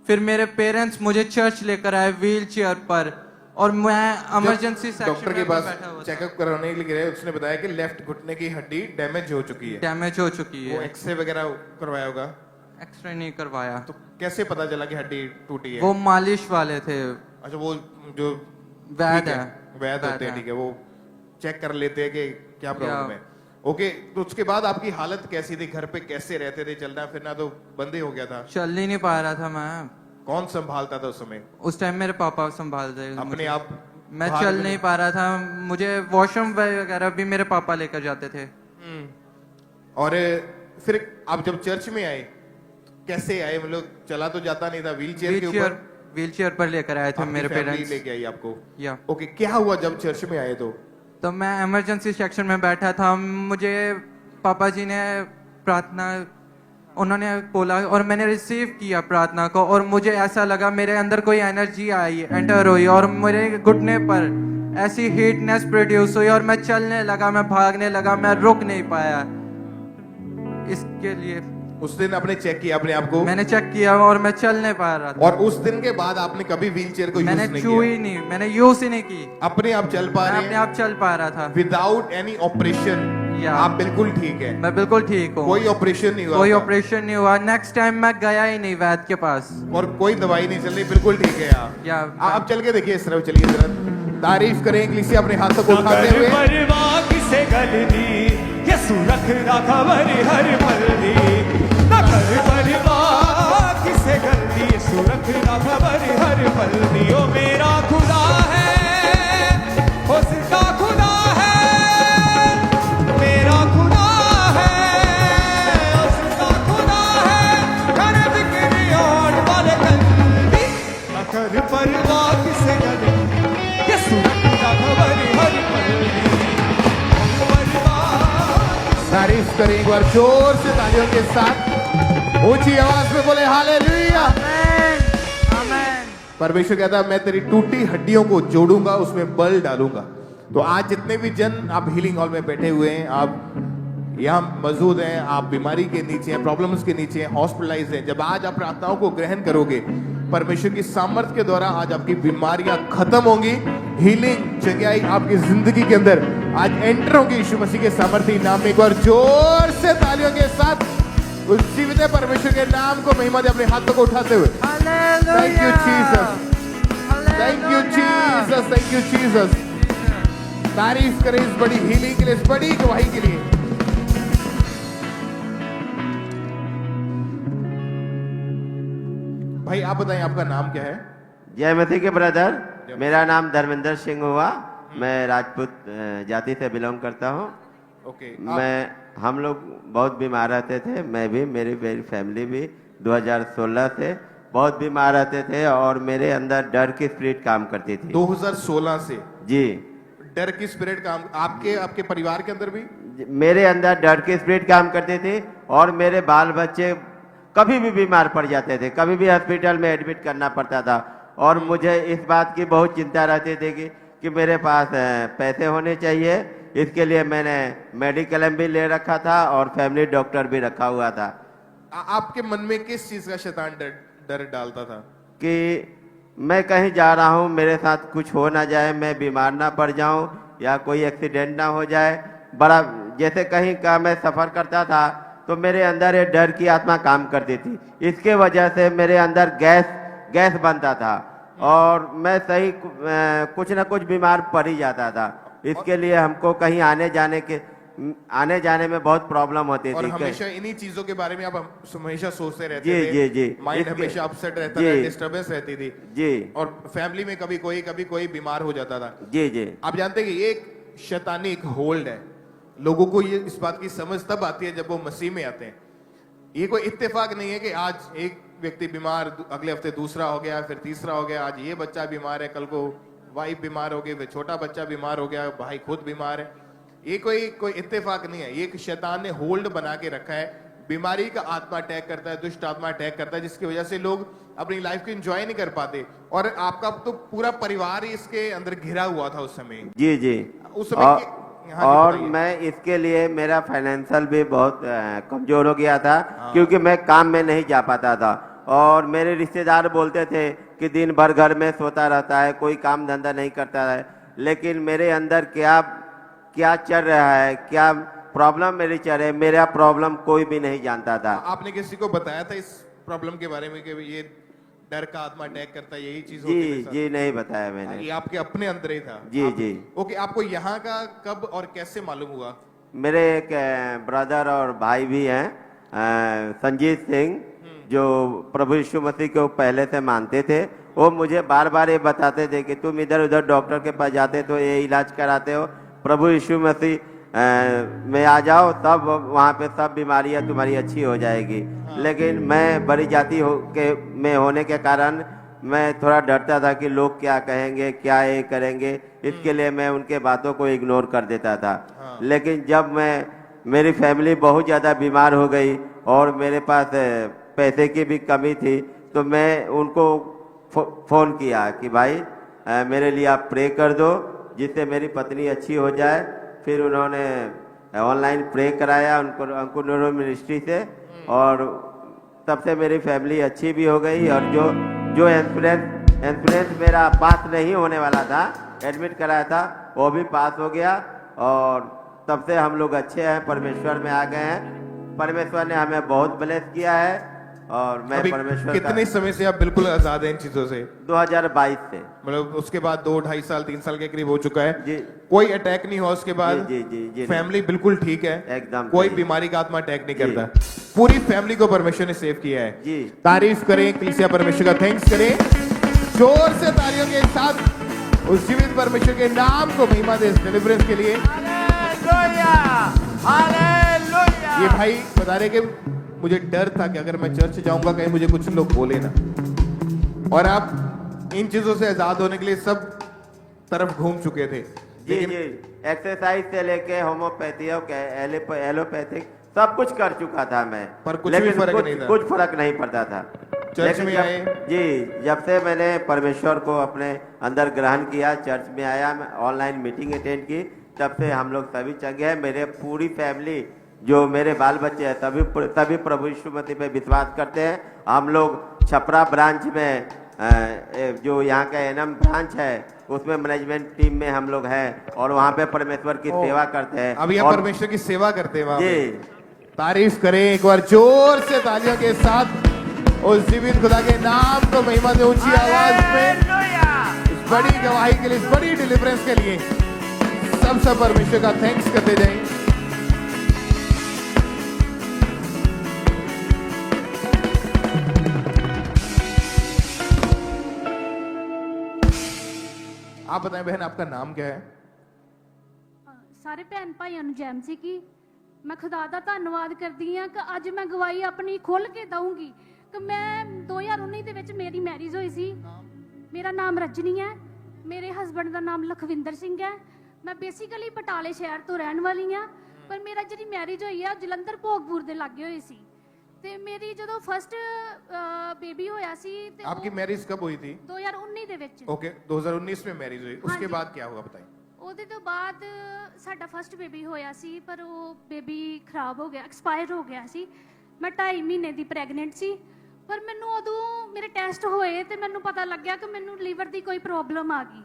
फिर मेरे पेरेंट्स मुझे चर्च लेकर आए व्हील चेयर पर, और मैं इमरजेंसी सेक्शन डॉक्टर के में पास बैठा हुआ था। चेकअप कराने के लिए गए, उसने बताया कि लेफ्ट घुटने की हड्डी डैमेज हो चुकी है। डैमेज हो चुकी वो है। एक्सरे वगैरह करवाया होगा? एक्सरे नहीं करवाया। तो कैसे पता चला कि हड्डी टूटी है? वो मालिश वाले थे। अच्छा, वो जो वैद ठीक है, वैद होते हैं, है। ठीक है, वो चेक कर लेते हैं कि क्या प्रॉब्लम है। ओके, तो उसके बाद आपकी हालत कैसी थी? घर पे कैसे रहते थे? चलना फिरना तो बंद ही हो गया था। चल ही नहीं पा रहा था मैं। कौन संभालता था उस समय? उस टाइम मेरे पापा संभालते अपने मुझे। आप? मैं बाहर चल भी नहीं पा रहा था, मुझे वॉशरूम वगैरह भी मेरे पापा लेकर जाते थे। और फिर आप जब चर्च में आए कैसे आए? मतलब चला तो जाता नहीं था, व्हील चेयर के ऊपर? व्हील चेयर पर लेकर आए थे आपकी मेरे फैमिली पेरेंट्स। लेके आई आपको? या ओके, क्या हुआ जब चर्च में आए तो मैं इमरजेंसी सेक्शन में बैठा था। मुझे पापा जी ने प्रार्थना, उन्होंने बोला और मैंने रिसीव किया प्रार्थना को, और मुझे ऐसा लगा मेरे अंदर कोई एनर्जी आई, एंटर हुई, और मेरे घुटने पर ऐसी हीटनेस प्रोड्यूस हुई और मैं चलने लगा, मैं भागने लगा, मैं रुक नहीं पाया। इसके लिए उस दिन आपने चेक किया अपने आप को? मैंने चेक किया और मैं चल नहीं पा रहा था। और उस दिन के बाद आपने कभी व्हील चेयर को यूज मैंने नहीं छू ही किया? नहीं, मैंने यूज ही नहीं की। अपने आप चल पा मैं रहे अपने हैं आप चल पा रहा था विदाउट एनी ऑपरेशन? या आप बिल्कुल ठीक है? मैं बिल्कुल ठीक हूँ, कोई ऑपरेशन नहीं हुआ? कोई ऑपरेशन नहीं हुआ। नेक्स्ट टाइम मैं गया ही नहीं वैद्य के पास, और कोई दवाई नहीं चल रही? बिल्कुल ठीक है आप? या आप चल के देखिए इस तरफ, चलिए जरा तारीफ करें इंग्लिश से अपने हाथों को उठाते हुए। परवाह किसे गलदी, यसु रखदा खबर हर पल दी। न कर परवाह किसे गलदी, यसु यीशु रखना खबर हर पल दी, ओ मेरा खुदा है, उसका खुदा है, मेरा खुदा है, उसका खुदा है, घर बिक्री और वाले कल्बी न कर परवाह किसे करे, यीशु रखना खबर हर पल दी, तारीफ करें एक बार जोर से तालियों के साथ, ऊंची आवाज में बोले हालेलुया। परमेश्वर कहता है मैं तेरी टूटी हड्डियों को जोड़ूंगा, उसमें बल डालूंगा। तो आज जितने भी जन आप हीलिंग हॉल में बैठे हुए हैं, आप यहाँ मौजूद हैं, आप बीमारी के नीचे हैं, प्रॉब्लम्स के नीचे हैं, हॉस्पिटलाइज हैं, जब आज आप प्रार्थनाओं को ग्रहण करोगे परमेश्वर की सामर्थ्य के द्वारा आज आपकी बीमारियां खत्म होंगी, हीलिंग जगह आपकी जिंदगी के अंदर आज एंटर होगी यीशु मसीह के सामर्थ्य नाम में। एक बार जोर से तालियों के साथ उस जीवित परमेश्वर के नाम को महिमा दे, अपने हाथों को उठाते हुए। Thank you Jesus, thank you Jesus, thank you Jesus. तारीफ करें इस बड़ी हीलिंग के लिए, इस बड़ी गवाही के लिए। भाई आप बताएं आपका नाम क्या है? जय मसीह के ब्रदर, मेरा नाम धर्मेंद्र सिंह हुआ, मैं राजपूत जाति से बिलोंग करता हूँ। ओके, हम लोग बहुत बीमार रहते थे, मैं भी, मेरी फैमिली भी 2016 से बहुत बीमार रहते थे और मेरे अंदर डर की स्पिरिट काम करती थी। 2016 से जी डर की स्पिरिट काम, आपके परिवार के अंदर भी? मेरे अंदर डर की स्पिरिट काम करती थी और मेरे बाल बच्चे कभी भी बीमार पड़ जाते थे, कभी भी हॉस्पिटल में एडमिट करना पड़ता था और मुझे इस बात की बहुत चिंता रहती थी कि मेरे पास पैसे होने चाहिए। इसके लिए मैंने मेडिक्लेम भी ले रखा था और फैमिली डॉक्टर भी रखा हुआ था। आपके मन में किस चीज का शैतान डर डालता था? कि मैं कहीं जा रहा हूँ, मेरे साथ कुछ हो ना जाए, मैं बीमार ना पड़ जाऊँ या कोई एक्सीडेंट ना हो जाए। बड़ा जैसे कहीं का मैं सफ़र करता था तो मेरे अंदर ये डर की आत्मा काम करती थी, इसके वजह से मेरे अंदर गैस बनता था और मैं सही कुछ ना कुछ बीमार पड़ ही जाता था। इसके लिए हमको कहीं आने जाने में बहुत प्रॉब्लम होती थी। और हमेशा इन्हीं चीजों के बारे में आप हमेशा सोचते रहते जी, थे? जी जी, माइंड हमेशा अपसेट रहता था, डिस्टर्बेंस रहती थी जी। और फैमिली में कभी कोई बीमार हो जाता था। जी जी। आप जानते हैं कि ये एक शैतानी एक होल्ड है, लोगों को ये इस बात की समझ तब आती है जब वो मसीह में आते हैं। ये कोई इत्तेफाक नहीं है कि आज एक व्यक्ति बीमार, अगले हफ्ते दूसरा हो गया, फिर तीसरा हो गया, आज ये बच्चा बीमार है, कल को वाइफ बीमार हो गई, फिर छोटा बच्चा बीमार हो गया, भाई खुद बीमार है। ये कोई इत्तेफाक नहीं है, ये एक शैतान ने होल्ड बना के रखा है। बीमारी का आत्मा अटैक करता है, दुष्ट आत्मा अटैक करता है, जिसकी वजह से लोग अपनी लाइफ को एंजॉय नहीं कर पाते। और आपका तो पूरा परिवार ही इसके अंदर घिरा हुआ था उस समय। जी जी। उस समय और मैं इसके लिए मेरा फाइनेंशियल भी बहुत कमजोर हो गया था, क्योंकि मैं काम में नहीं जा पाता था और मेरे रिश्तेदार बोलते थे कि दिन भर घर में सोता रहता है, कोई काम धंधा नहीं करता है। लेकिन मेरे अंदर क्या चल रहा है, क्या प्रॉब्लम मेरी चल रही है, मेरा प्रॉब्लम कोई भी नहीं जानता था। आपने किसी को बताया था इस प्रॉब्लम के बारे में कि ये डर का आत्मा अटैक करता है, यही चीज होती है? जी नहीं बताया मैंने। ये आपके अपने अंदर ही था? जी। ओके, आपको यहाँ का कब और कैसे मालूम हुआ? मेरे एक ब्रदर और भाई भी हैं, संजीत सिंह, जो प्रभु यीशु मसीह को पहले से मानते थे। वो मुझे बार बार ये बताते थे कि तुम इधर उधर डॉक्टर के पास जाते तो ये इलाज कराते हो, प्रभु यीशु मसीह में आ जाओ, तब वहाँ पे सब बीमारियाँ तुम्हारी अच्छी हो जाएगी। लेकिन मैं बड़ी जाति में होने के कारण मैं थोड़ा डरता था कि लोग क्या कहेंगे, क्या ये करेंगे, इसके लिए मैं उनके बातों को इग्नोर कर देता था। लेकिन जब मेरी फैमिली बहुत ज़्यादा बीमार हो गई और मेरे पास पैसे की भी कमी थी, तो मैं उनको फ़ोन किया कि भाई मेरे लिए आप प्रे कर दो जिससे मेरी पत्नी अच्छी हो जाए। फिर उन्होंने ऑनलाइन प्रे कराया अंकुर न्यूरो मिनिस्ट्री से और तब से मेरी फैमिली अच्छी भी हो गई। और जो इंश्योरेंस मेरा पास नहीं होने वाला था, एडमिट कराया था, वो भी पास हो गया और तब से हम लोग अच्छे हैं, परमेश्वर में आ गए हैं। परमेश्वर ने हमें बहुत ब्लेस किया है और मैं अभी परमेश्वर कितने समय से आप बिल्कुल आजाद हैं इन चीजों से? 2022 से। मतलब उसके बाद 2-2.5 साल 3 साल के करीब हो चुका है जी। कोई अटैक नहीं हुआ उसके बाद? जी, जी, जी, फैमिली बिल्कुल ठीक है, एकदम कोई सही। बीमारी का आत्मा अटैक नहीं जी। करता, पूरी फैमिली को परमेश्वर ने सेव किया है। जी। तारीफ करें कलीसिया परमेश्वर का, थैंक्स करें जोर से तालियों के साथ उस जीवित परमेश्वर के नाम को महिमा दे इस डिलीवरेंस के लिए। ये भाई बता रहे कि मुझे डर था कि अगर मैं चर्च जाऊंगा कहीं मुझे कुछ लोग बोले ना, और आप इन चीजों से आजाद होने के लिए सब तरफ घूम चुके थे। जी जी, एक्सरसाइज से लेके होम्योपैथी एलोपैथिक सब कुछ कर चुका था मैं, पर कुछ भी फर्क नहीं था। कुछ फर्क नहीं पड़ता था। चर्च में आए? जी, जब से मैंने परमेश्वर को अपने अंदर ग्रहण किया, चर्च में आया, मैं ऑनलाइन मीटिंग अटेंड की, तब से हम लोग सभी चंगे हैं। मेरे पूरी फैमिली जो मेरे बाल बच्चे हैं सभी प्रभु यीशु मसीह पे विश्वास करते हैं। हम लोग छपरा ब्रांच में जो यहाँ का एनएम ब्रांच है उसमें मैनेजमेंट टीम में हम लोग हैं और वहाँ पे परमेश्वर की सेवा करते हैं। अभी आप परमेश्वर की सेवा करते हैं वहाँ जी। पे। तारीफ करें एक बार जोर से तालियों के साथ उस जीवित खुदा के नाम को महिमा दे ऊंची आवाज में। इस बड़ी गवाही के लिए, इस बड़ी डिलीवरेंस के लिए सब परमेश्वर का थैंक्स करते जाएं। आप बताएं बहन, आपका नाम क्या है? ਸਾਰੇ ਭੈਣ ਭਾਈਆਂ ਨੂੰ ਜੈਮ ਸੀ ਕਿ ਮੈਂ ਖੁਦਾ ਦਾ ਧੰਨਵਾਦ ਕਰਦੀ ਹਾਂ ਕਿ ਅੱਜ ਮੈਂ ਗਵਾਹੀ ਆਪਣੀ ਖੁੱਲ ਕੇ ਦਊਂਗੀ ਕਿ ਮੈਂ 2019 ਦੇ ਵਿੱਚ ਮੇਰੀ ਮੈਰਿਜ ਹੋਈ ਸੀ। ਮੇਰਾ ਨਾਮ ਰਜਨੀ ਹੈ, ਮੇਰੇ ਹਸਬੰਡ ਦਾ ਨਾਮ ਲਖਵਿੰਦਰ ਸਿੰਘ ਹੈ। ਮੈਂ ਬੇਸਿਕਲੀ ਬਟਾਲੇ ਸ਼ਹਿਰ ਤੋਂ ਰਹਿਣ ਵਾਲੀ ਹਾਂ, ਪਰ ਮੇਰਾ ਜਿਹੜੀ ਮੈਰਿਜ ਹੋਈ ਆ ਜਲੰਧਰ ਭੋਗਪੁਰ ਦੇ ਲਾਗੇ ਹੋਈ ਸੀ। ਤੇ ਮੇਰੀ ਜਦੋਂ ਫਸਟ ਬੇਬੀ ਹੋਇਆ ਸੀ ਤੇ आपकी मैरिज कब हुई थी? 2019 ਦੇ ਵਿੱਚ। ओके, 2019 में मैरिज हुई, उसके बाद क्या हुआ बताइए? ਉਹਦੇ ਤੋਂ ਬਾਅਦ ਸਾਡਾ ਫਸਟ ਬੇਬੀ ਹੋਇਆ ਸੀ, ਪਰ ਉਹ ਬੇਬੀ ਖਰਾਬ ਹੋ ਗਿਆ, ਐਕਸਪਾਇਰ ਹੋ ਗਿਆ ਸੀ। ਮੈਂ 2.5 ਮਹੀਨੇ ਦੀ ਪ੍ਰੈਗਨੈਂਟ ਸੀ, ਪਰ ਮੈਨੂੰ ਉਦੋਂ ਮੇਰੇ ਟੈਸਟ ਹੋਏ ਤੇ ਮੈਨੂੰ ਪਤਾ ਲੱਗਿਆ ਕਿ ਮੈਨੂੰ ਲੀਵਰ ਦੀ ਕੋਈ ਪ੍ਰੋਬਲਮ ਆ ਗਈ।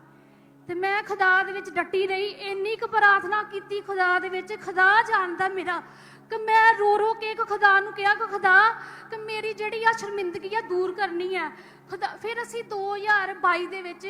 ਤੇ ਮੈਂ ਖੁਦਾ ਦੇ ਵਿੱਚ ਡਟੀ ਰਹੀ, ਇੰਨੀ ਕੁ ਪ੍ਰਾਰਥਨਾ ਕੀਤੀ ਖੁਦਾ ਦੇ ਵਿੱਚ, ਖੁਦਾ ਜਾਣਦਾ ਮੇਰਾ ਕਿ ਮੈਂ ਰੋ ਰੋ ਕੇ ਖੁਦਾ ਨੂੰ ਕਿਹਾ ਕਿ ਖੁਦਾ ਕਿ ਮੇਰੀ ਜਿਹੜੀ ਆ ਸ਼ਰਮਿੰਦਗੀ ਆ ਦੂਰ ਕਰਨੀ ਹੈ ਖੁਦਾ। ਫਿਰ ਅਸੀਂ 2022 ਦੇ ਵਿੱਚ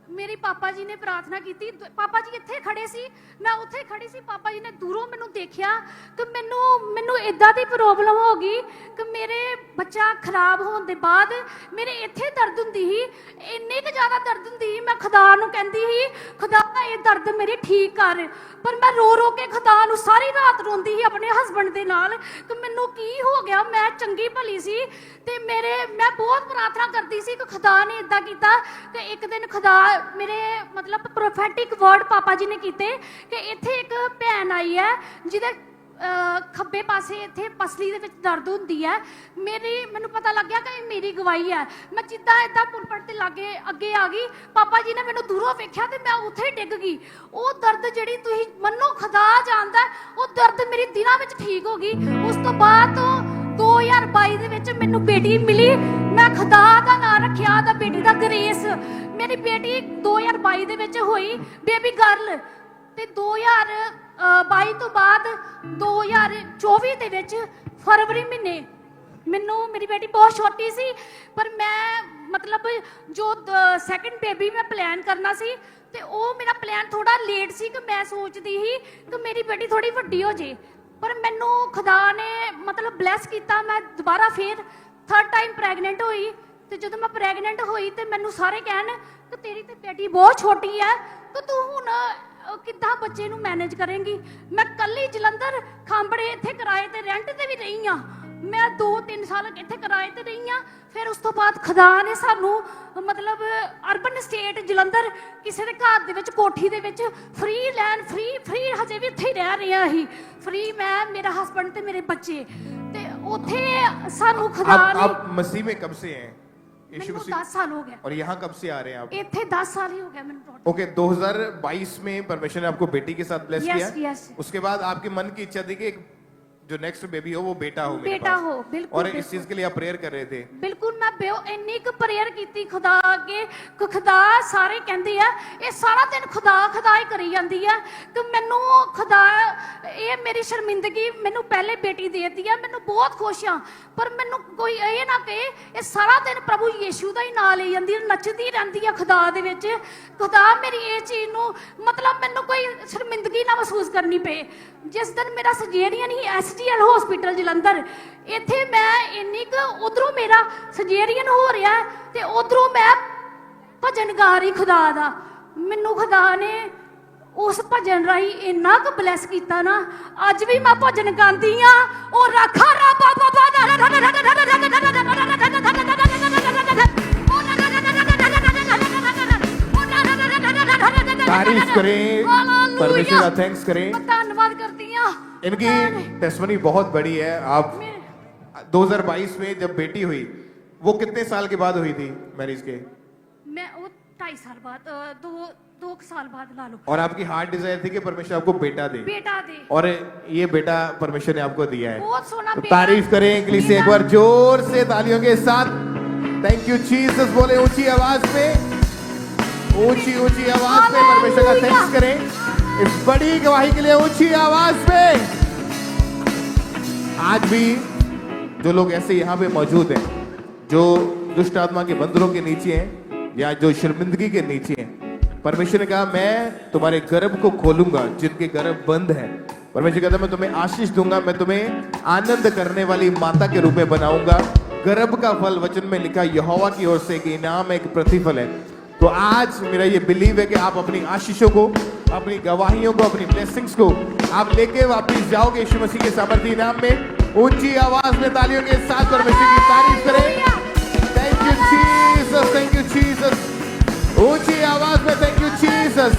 मेरे पापा जी ने प्रार्थना की थी। पापा जी इत्थे खड़े सी, मैं उत्थे खड़ी सी। पापा जी ने दूरों मैनू देखिया कि मैनू इदां दी प्रॉब्लम हो गई कि मेरे बच्चा खराब होने दे बाद मेरे इत्थे दर्द हुंदी ही, इन्नी क ज़्यादा दर्द हुंदी ही। मैं खुदा नू कहंदी ही खुदा ये दर्द मेरे ठीक कर, पर मैं रो रो के खुदा नू सारी रात रोंदी ही अपने हसबैंड दे नाल कि मैनू की हो गया। मैं चंगी भली सी ते मैं बहुत प्रार्थना करती सी कि खुदा ने इदां कीता कि एक दिन खुदा मेरे मतलब प्रोफेटिक वर्ड पापा जी ने कीते कि इत्थे एक भैन आई है जिहदे खब्बे पासे इत्थे पसली दे विच दर्द हुंदी है। मैनू पता लग गया कि मेरी गवाही है। मैं जिद्दां इदां पुलपट ते लागे अगे आ गई, पापा जी ने मैनू दूरों वेख्या ते मैं उत्थे डिग गई। वो दर्द जिहड़ी तुसीं मन्नो खुदा जानदा, वो दर्द मेरी दिनां विच ठीक हो गई। उस तो बाद 2022 ਦੇ ਵਿੱਚ ਮੈਨੂੰ ਬੇਟੀ ਮਿਲੀ। ਮੈਂ ਖੁਦਾ ਦਾ ਨਾਮ ਰੱਖਿਆ ਦਾ ਬੇਟੀ ਦਾ ਗ੍ਰੇਸ। ਮੇਰੀ ਬੇਟੀ 2022 ਦੇ ਵਿੱਚ ਹੋਈ ਬੇਬੀ ਗਰਲ ਤੇ 2022 ਤੋਂ ਬਾਅਦ 2024 ਦੇ ਵਿੱਚ ਫਰਵਰੀ ਮਹੀਨੇ ਮੈਨੂੰ ਮੇਰੀ ਬੇਟੀ ਬਹੁਤ ਛੋਟੀ ਸੀ, ਪਰ ਮੈਂ ਮਤਲਬ ਜੋ ਸੈਕੰਡ ਬੇਬੀ ਮੈਂ ਪਲਾਨ ਕਰਨਾ ਸੀ ਤੇ ਉਹ ਮੇਰਾ ਪਲਾਨ ਥੋੜਾ ਲੇਟ ਸੀ ਕਿ ਮੈਂ ਸੋਚਦੀ ਸੀ ਕਿ ਮੇਰੀ ਬੇਟੀ ਥੋੜੀ ਵੱਡੀ ਹੋ ਜੇ, पर मैनू खुदा ने मतलब ब्लैस किया। मैं दोबारा फिर 3rd टाइम प्रैगनेंट हुई। तो जो मैं प्रैगनेंट हुई तो मैनू सारे कहन कि तेरी तो बेटी बहुत छोटी है, तो तू हुण किद्दां बच्चे नू मैनेज करेंगी। मैं कल्ली जलंधर खांबड़े इत्थे किराए ते रेंट ते भी रही हाँ। मैं 2-3 साल इत्थे किराए ते रही हाँ। फिर उस तो बाद खुदा ने सानू मतलब अर्बन स्टेट जलंधर किसी के घर दे विच कोठी दे विच फ्री लैन फ्री हजे भी उत्थे ही रह रहे हैं ही फ्री। मैं मेरा हस्बैंड ते मेरे बच्चे ते उत्थे सानू खुदा ने। आप मसीह में कब से हैं? यीशु मैनू मसीह 10 साल हो गए। और यहाँ कब से आ रहे हैं आप? इत्थे 10 साल ही हो गया मैनू। ओके, 2022 में परमेश्वर ने आपको बेटी के साथ ब्लेस Yes, किया। yes. उसके बाद आपके मन की इच्छा थी कि एक जो नेक्स्ट बेबी हो वो बेटा हो मेरे बेटा पास। हो, बिल्कुल, और इस बिल्कुल। चीज के लिए आप प्रेयर कर रहे थे। ਬਿਲਕੁਲ ਮੈਂ ਇੰਨੀ ਕੁ ਪ੍ਰੇਅਰ ਕੀਤੀ ਖੁਦਾ ਅੱਗੇ ਕਿ ਖੁਦਾ ਸਾਰੇ ਕਹਿੰਦੇ ਆ ਇਹ ਸਾਰਾ ਦਿਨ ਖੁਦਾ ਖੁਦਾ ਹੀ ਕਰੀ ਜਾਂਦੀ ਆ ਕਿ ਮੈਨੂੰ ਖੁਦਾ ਇਹ ਮੇਰੀ ਸ਼ਰਮਿੰਦਗੀ ਮੈਨੂੰ ਪਹਿਲੇ ਬੇਟੀ ਦੇਤੀ ਆ ਮੈਨੂੰ ਬਹੁਤ ਖੁਸ਼ ਆ ਪਰ ਮੈਨੂੰ ਕੋਈ ਇਹ ਨਾ ਕਹੇ ਇਹ ਸਾਰਾ ਦਿਨ ਪ੍ਰਭੂ ਯੀਸ਼ੂ ਦਾ ਹੀ ਨਾਂ ਲਈ ਜਾਂਦੀ ਆ ਨੱਚਦੀ ਰਹਿੰਦੀ ਆ ਖੁਦਾ ਦੇ ਵਿੱਚ ਖੁਦਾ ਮੇਰੀ ਇਹ ਚੀਜ਼ ਨੂੰ ਮਤਲਬ ਮੈਨੂੰ ਕੋਈ ਸ਼ਰਮਿੰਦਗੀ ਨਾ ਮਹਿਸੂਸ ਕਰਨੀ ਪਏ ਜਿਸ ਦਿਨ ਮੇਰਾ ਸਰਜਰੀਅਨ ਹੀ ਐਸਟੀਐਲ ਹਸਪੀਟਲ ਜਲੰਧਰ ਇੱਥੇ ਮੈਂ ਇੰਨੀ ਕੁ ਉਧਰੋਂ ਮੇਰਾ ਸਰਜਰੀਅਨ ਹੋ ਰਿਹਾ ਤੇ ਉਧਰੋਂ ਮੈਂ ਭਜਨ ਗਾ ਰਹੀ ਖੁਦਾ ਦਾ ਮੈਨੂੰ ਖੁਦਾ ਨੇ ਉਸ ਭਜਨ ਰਾਹੀਂ ਇੰਨਾ ਕੁ ਬਲੈਸ ਕੀਤਾ ਨਾ ਅੱਜ ਵੀ ਮੈਂ ਭਜਨ ਗਾਉਂਦੀ ਆ ਉਹ ਰਾਖਾ ਰੱਬਾ ਬਾਬਾ तारीफ करें, परमेश्वर का थैंक्स करें। मैं धन्यवाद करती हूँ इनकी टेस्टमनी बहुत बड़ी है। आप 2022 में जब बेटी हुई वो कितने साल के बाद हुई थी मैरिज के? मैं वो 2.5 साल बाद दो साल बाद ला लो और आपकी हार्ट डिजायर थी कि परमेश्वर आपको बेटा दे, बेटा दे और ये बेटा परमेश्वर ने आपको दिया है। बहुत सोना तो बेटा। तारीफ करें इंग्लिश से एक बार जोर से तालियों के साथ। थैंक यू जीसस बोले ऊंची आवाज में, ऊंची ऊंची आवाज में परमेश्वर का थैंक्स करें इस बड़ी गवाही के लिए ऊंची आवाज में। आज भी जो लोग ऐसे यहाँ पे मौजूद हैं जो दुष्ट आत्मा के बंदरों के नीचे हैं या जो शर्मिंदगी के नीचे हैं, परमेश्वर ने कहा मैं तुम्हारे गर्भ को खोलूंगा जिनके गर्भ बंद है। परमेश्वर कहता मैं तुम्हें आशीष दूंगा, मैं तुम्हें आनंद करने वाली माता के रूप में बनाऊंगा। गर्भ का फल वचन में लिखा यहोवा की ओर से एक इनाम, एक प्रतिफल है। तो आज मेरा ये बिलीव है कि आप अपनी आशीषों को, अपनी गवाहियों को, अपनी ब्लेसिंग्स को आप लेके वापस जाओगे यीशु मसीह के सामर्थ्य नाम में। ऊंची आवाज में तालियों के साथ परमेश्वर की तारीफ करें। Thank you Jesus, thank you Jesus. ऊंची आवाज में थैंक यू जीसस।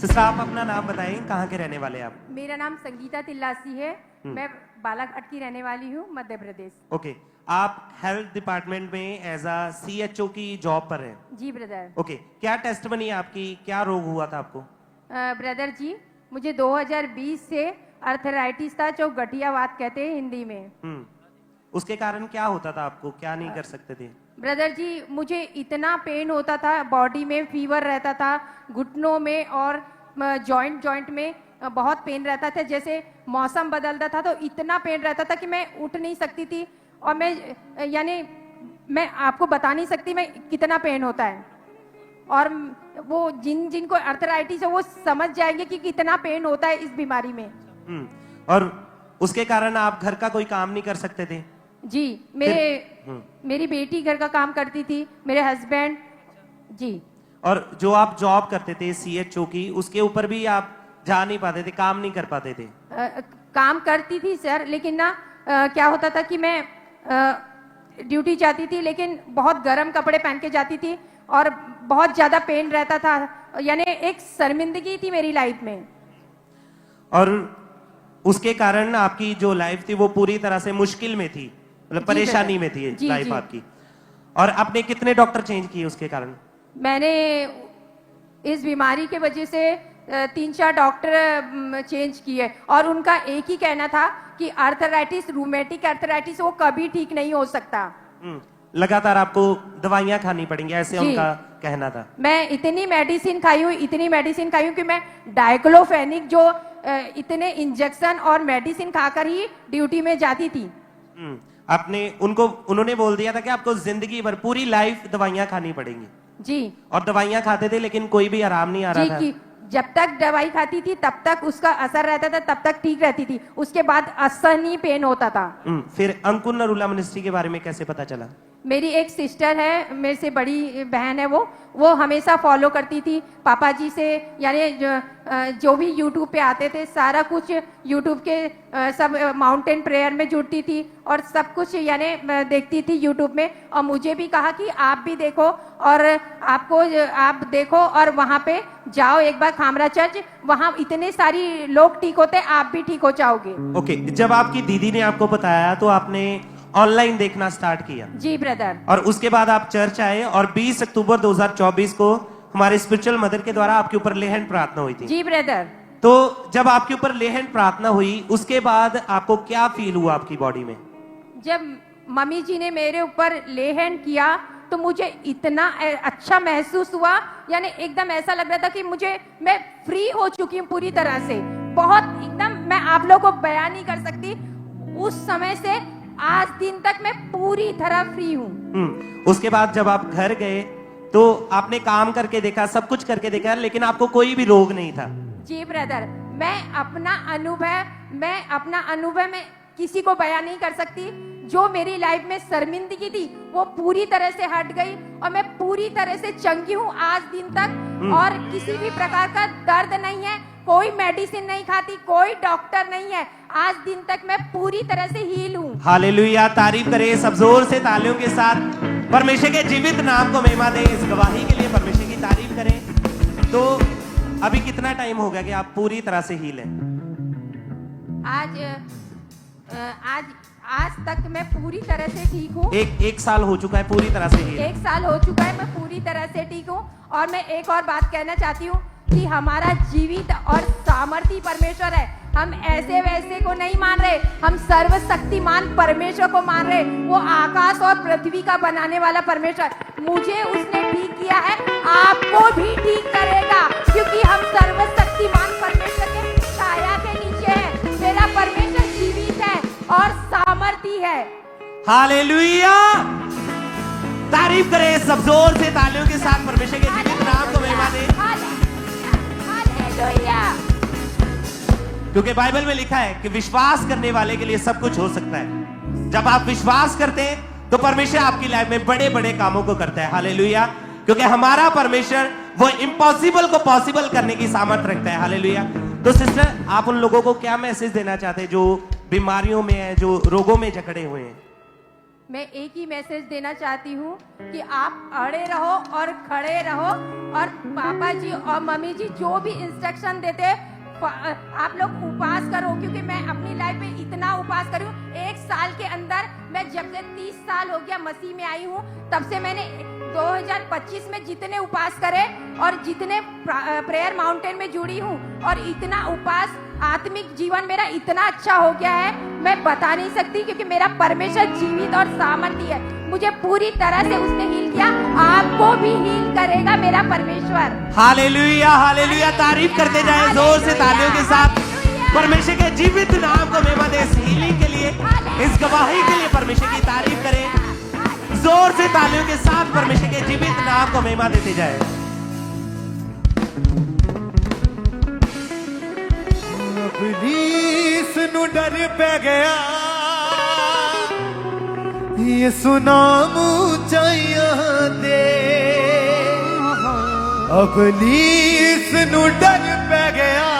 सिस्टर आप अपना नाम बताएं, कहाँ के रहने वाले हैं आप? मेरा नाम संगीता तिल्लासी है। मैं बालाघाट की रहने वाली हूँ, मध्य प्रदेश। ओके, आप हेल्थ डिपार्टमेंट में एज अ CHO की जॉब पर हैं? जी ब्रदर। ओके, क्या टेस्टमनी है आपकी, क्या रोग हुआ था आपको? ब्रदर जी मुझे 2020 से अर्थराइटिस था जो गठियावात कहते हैं हिंदी में। उसके कारण क्या होता था आपको, क्या नहीं कर सकते थे? ब्रदर जी मुझे इतना पेन होता था, बॉडी में फीवर रहता था, घुटनों में और जॉइंट में बहुत पेन रहता था। जैसे मौसम बदलता था तो इतना पेन रहता था कि मैं उठ नहीं सकती थी, और मैं यानी मैं आपको बता नहीं सकती मैं कितना पेन होता है। और वो जिनको अर्थराइटिस है वो समझ जाएंगे कि कितना पेन होता है इस बीमारी में। और उसके कारण आप घर का कोई काम नहीं कर सकते थे? जी मेरी बेटी घर का काम करती थी, मेरे हस्बैंड जी। और जो आप जॉब करते थे CHO की, उसके ऊपर भी आप जा नहीं पाते थे, काम नहीं कर पाते थे? काम करती थी सर, लेकिन ना क्या होता था कि मैं ड्यूटी जाती थी लेकिन बहुत गर्म कपड़े पहन के जाती थी और बहुत ज्यादा पेन रहता था, यानी एक शर्मिंदगी थी मेरी लाइफ में। और उसके कारण आपकी जो लाइफ थी वो पूरी तरह से मुश्किल में थी, मतलब परेशानी में थी लाइफ आपकी। और आपने कितने डॉक्टर चेंज किए उसके कारण? मैंने इस बीमारी के वजह से 3-4 डॉक्टर चेंज किए, और उनका एक ही कहना था कि अर्थराइटिस, रूमेटिक अर्थराइटिस वो कभी ठीक नहीं हो सकता। लगातार आपको दवाइयां खानी पड़ेंगी, ऐसे उनका कहना था। मैं इतनी मेडिसिन खाई हूँ कि मैं डाइक्लोफेनिक जो इतने इंजेक्शन और मेडिसिन खाकर ही ड्यूटी में जाती थी। उन्होंने बोल दिया था कि आपको जिंदगी भर, पूरी लाइफ दवाइयां खानी पड़ेंगी जी। और दवाइयां खाते थे लेकिन कोई भी आराम नहीं आ रहा था। जब तक दवाई खाती थी तब तक उसका असर रहता था, तब तक ठीक रहती थी, उसके बाद असहनीय पेन होता था। फिर अंकुर नरूला मिनिस्ट्री के बारे में कैसे पता चला? मेरी एक सिस्टर है, मेरे से बड़ी बहन है, वो हमेशा फॉलो करती थी पापा जी से, यानी जो भी यूट्यूब पे आते थे सारा कुछ यूट्यूब के सब माउंटेन प्रेयर में जुड़ती थी और सब कुछ यानी देखती थी यूट्यूब में। और मुझे भी कहा कि आप भी देखो और आप देखो और वहाँ पे जाओ एक बार खामरा चर्च, वहाँ इतने सारी लोग ठीक होते, आप भी ठीक हो जाओगे। ओके, जब आपकी दीदी ने आपको बताया तो आपने ऑनलाइन देखना स्टार्ट किया। जी ब्रदर। और उसके बाद आप चर्च आए और 20 अक्टूबर 2024 को हमारे स्पिरिचुअल मदर के द्वारा आपके ऊपर लेहन प्रार्थना हुई थी। जी ब्रदर। तो जब आपके ऊपर लेहन प्रार्थना हुई उसके बाद आपको क्या फील हुआ आपकी बॉडी में? जब मम्मी जी ने मेरे ऊपर लेहन किया तो मुझे इतना अच्छा महसूस हुआ, यानी एकदम ऐसा लग रहा था कि मैं फ्री हो चुकी हूँ पूरी तरह से। बहुत एकदम मैं आप लोगों को बयान नहीं कर सकती। उस समय से आज दिन तक मैं पूरी तरह फ्री हूँ। उसके बाद जब आप घर गए तो आपने काम करके देखा, सब कुछ करके देखा, लेकिन आपको कोई भी रोग नहीं था। जी ब्रदर, मैं अपना अनुभव में किसी को बयान नहीं कर सकती। जो मेरी लाइफ में शर्मिंदगी थी वो पूरी तरह से हट गई और मैं पूरी तरह से चंगी हूँ आज दिन तक। और किसी भी प्रकार का दर्द नहीं है, कोई मेडिसिन नहीं खाती, कोई डॉक्टर नहीं है। आज दिन तक मैं पूरी तरह से हील हूँ। हालेलुया, तारीफ करें सब जोर से तालियों के साथ। परमेश्वर के जीवित नाम को महिमा दें। इस गवाही के लिए परमेश्वर की तारीफ करें। तो अभी कितना टाइम हो गया कि आप पूरी तरह से हील हैं? आज तक मैं पूरी तरह से ठीक हूँ। एक साल हो चुका है पूरी तरह से हील। 1 साल हो चुका है, मैं पूरी तरह से ठीक हूँ। और मैं एक और बात कहना चाहती हूँ कि हमारा जीवित और सामर्थी परमेश्वर है। हम ऐसे वैसे को नहीं मान रहे, हम सर्वशक्तिमान परमेश्वर को मान रहे। वो आकाश और पृथ्वी का बनाने वाला परमेश्वर, मुझे उसने ठीक किया है, आपको भी ठीक करेगा, क्योंकि हम सर्वशक्तिमान परमेश्वर के छाया के नीचे हैं। मेरा परमेश्वर जीवित है और सामर्थी है। हालेलुया, तारीफ करें सब जोर से तालियों के साथ। परमेश्वर के जीवित नाम को महिमा दें। क्योंकि बाइबल में लिखा है कि विश्वास करने वाले के लिए सब कुछ हो सकता है। जब आप विश्वास करते हैं तो परमेश्वर आपकी लाइफ में बड़े बड़े कामों को करता है। हालेलुया, क्योंकि हमारा परमेश्वर वो इम्पॉसिबल को पॉसिबल करने की सामर्थ रखता है। हालेलुया। तो सिस्टर, आप उन लोगों को क्या मैसेज देना चाहते हैं जो बीमारियों में है, जो रोगों में जकड़े हुए हैं? मैं एक ही मैसेज देना चाहती हूँ कि आप अड़े रहो और खड़े रहो, और पापा जी और मम्मी जी जो भी इंस्ट्रक्शन देते हैं आप लोग उपवास करो। क्योंकि मैं अपनी लाइफ में इतना उपवास करी हूँ। 1 साल के अंदर मैं जब से 30 साल हो गया मसीह में आई हूँ, तब से मैंने 2025 में जितने उपवास करे और जितने प्रेयर माउंटेन में जुड़ी हूँ, और इतना उपवास, आत्मिक जीवन मेरा इतना अच्छा हो गया है, मैं बता नहीं सकती। क्योंकि मेरा परमेश्वर जीवित और सामर्थी है, मुझे पूरी तरह से उसने हील किया, आपको भी हील करेगा मेरा परमेश्वर। हालेलुया, हालेलुया, तारीफ करते जाएं जोर से तालियों के साथ। परमेश्वर के जीवित नाम को महिमा दें। इस हीलिंग के लिए, इस गवाही के लिए परमेश्वर की तारीफ करें। जोर से तालियों के साथ परमेश्वर के जीवित नाम को महिमा देते जाएं। इब्लीस नू डर पै गया, यीशु नाम ऊंचाइयां दे। इब्लीस नू डर पै गया,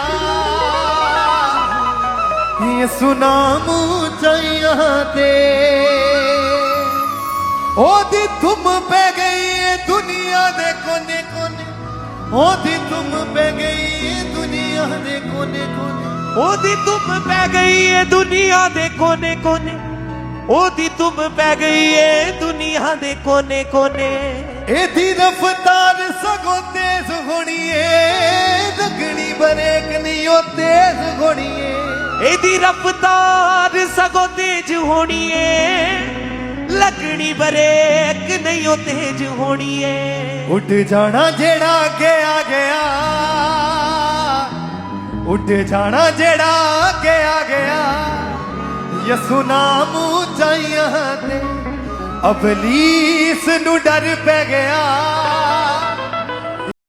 यीशु नाम ऊंचाइयां दे। ओदी तुम पै गई दुनिया दे कोने कोने, ओदी तुम पै गई दुनिया दे कोने कोने, ओदी तुम पै गई है दुनिया दे कोने कोने, ओदी तुम पै गई है दुनिया दे कोने कोने। एदी रफ्तार सगों तेज होनी है, लगनी बरेक नहीं ओ तेज होनी है। एदी रफ्तार सगों तेज होनी है, लगनी बरेक नहीं ओ तेज होनी है। उठ जाना जेड़ा आगे आ गया, उठ जाना जेड़ा आगे आ गया, यसु नाम ऊंचाइयां दे। इब्लीस नू डर पै गया,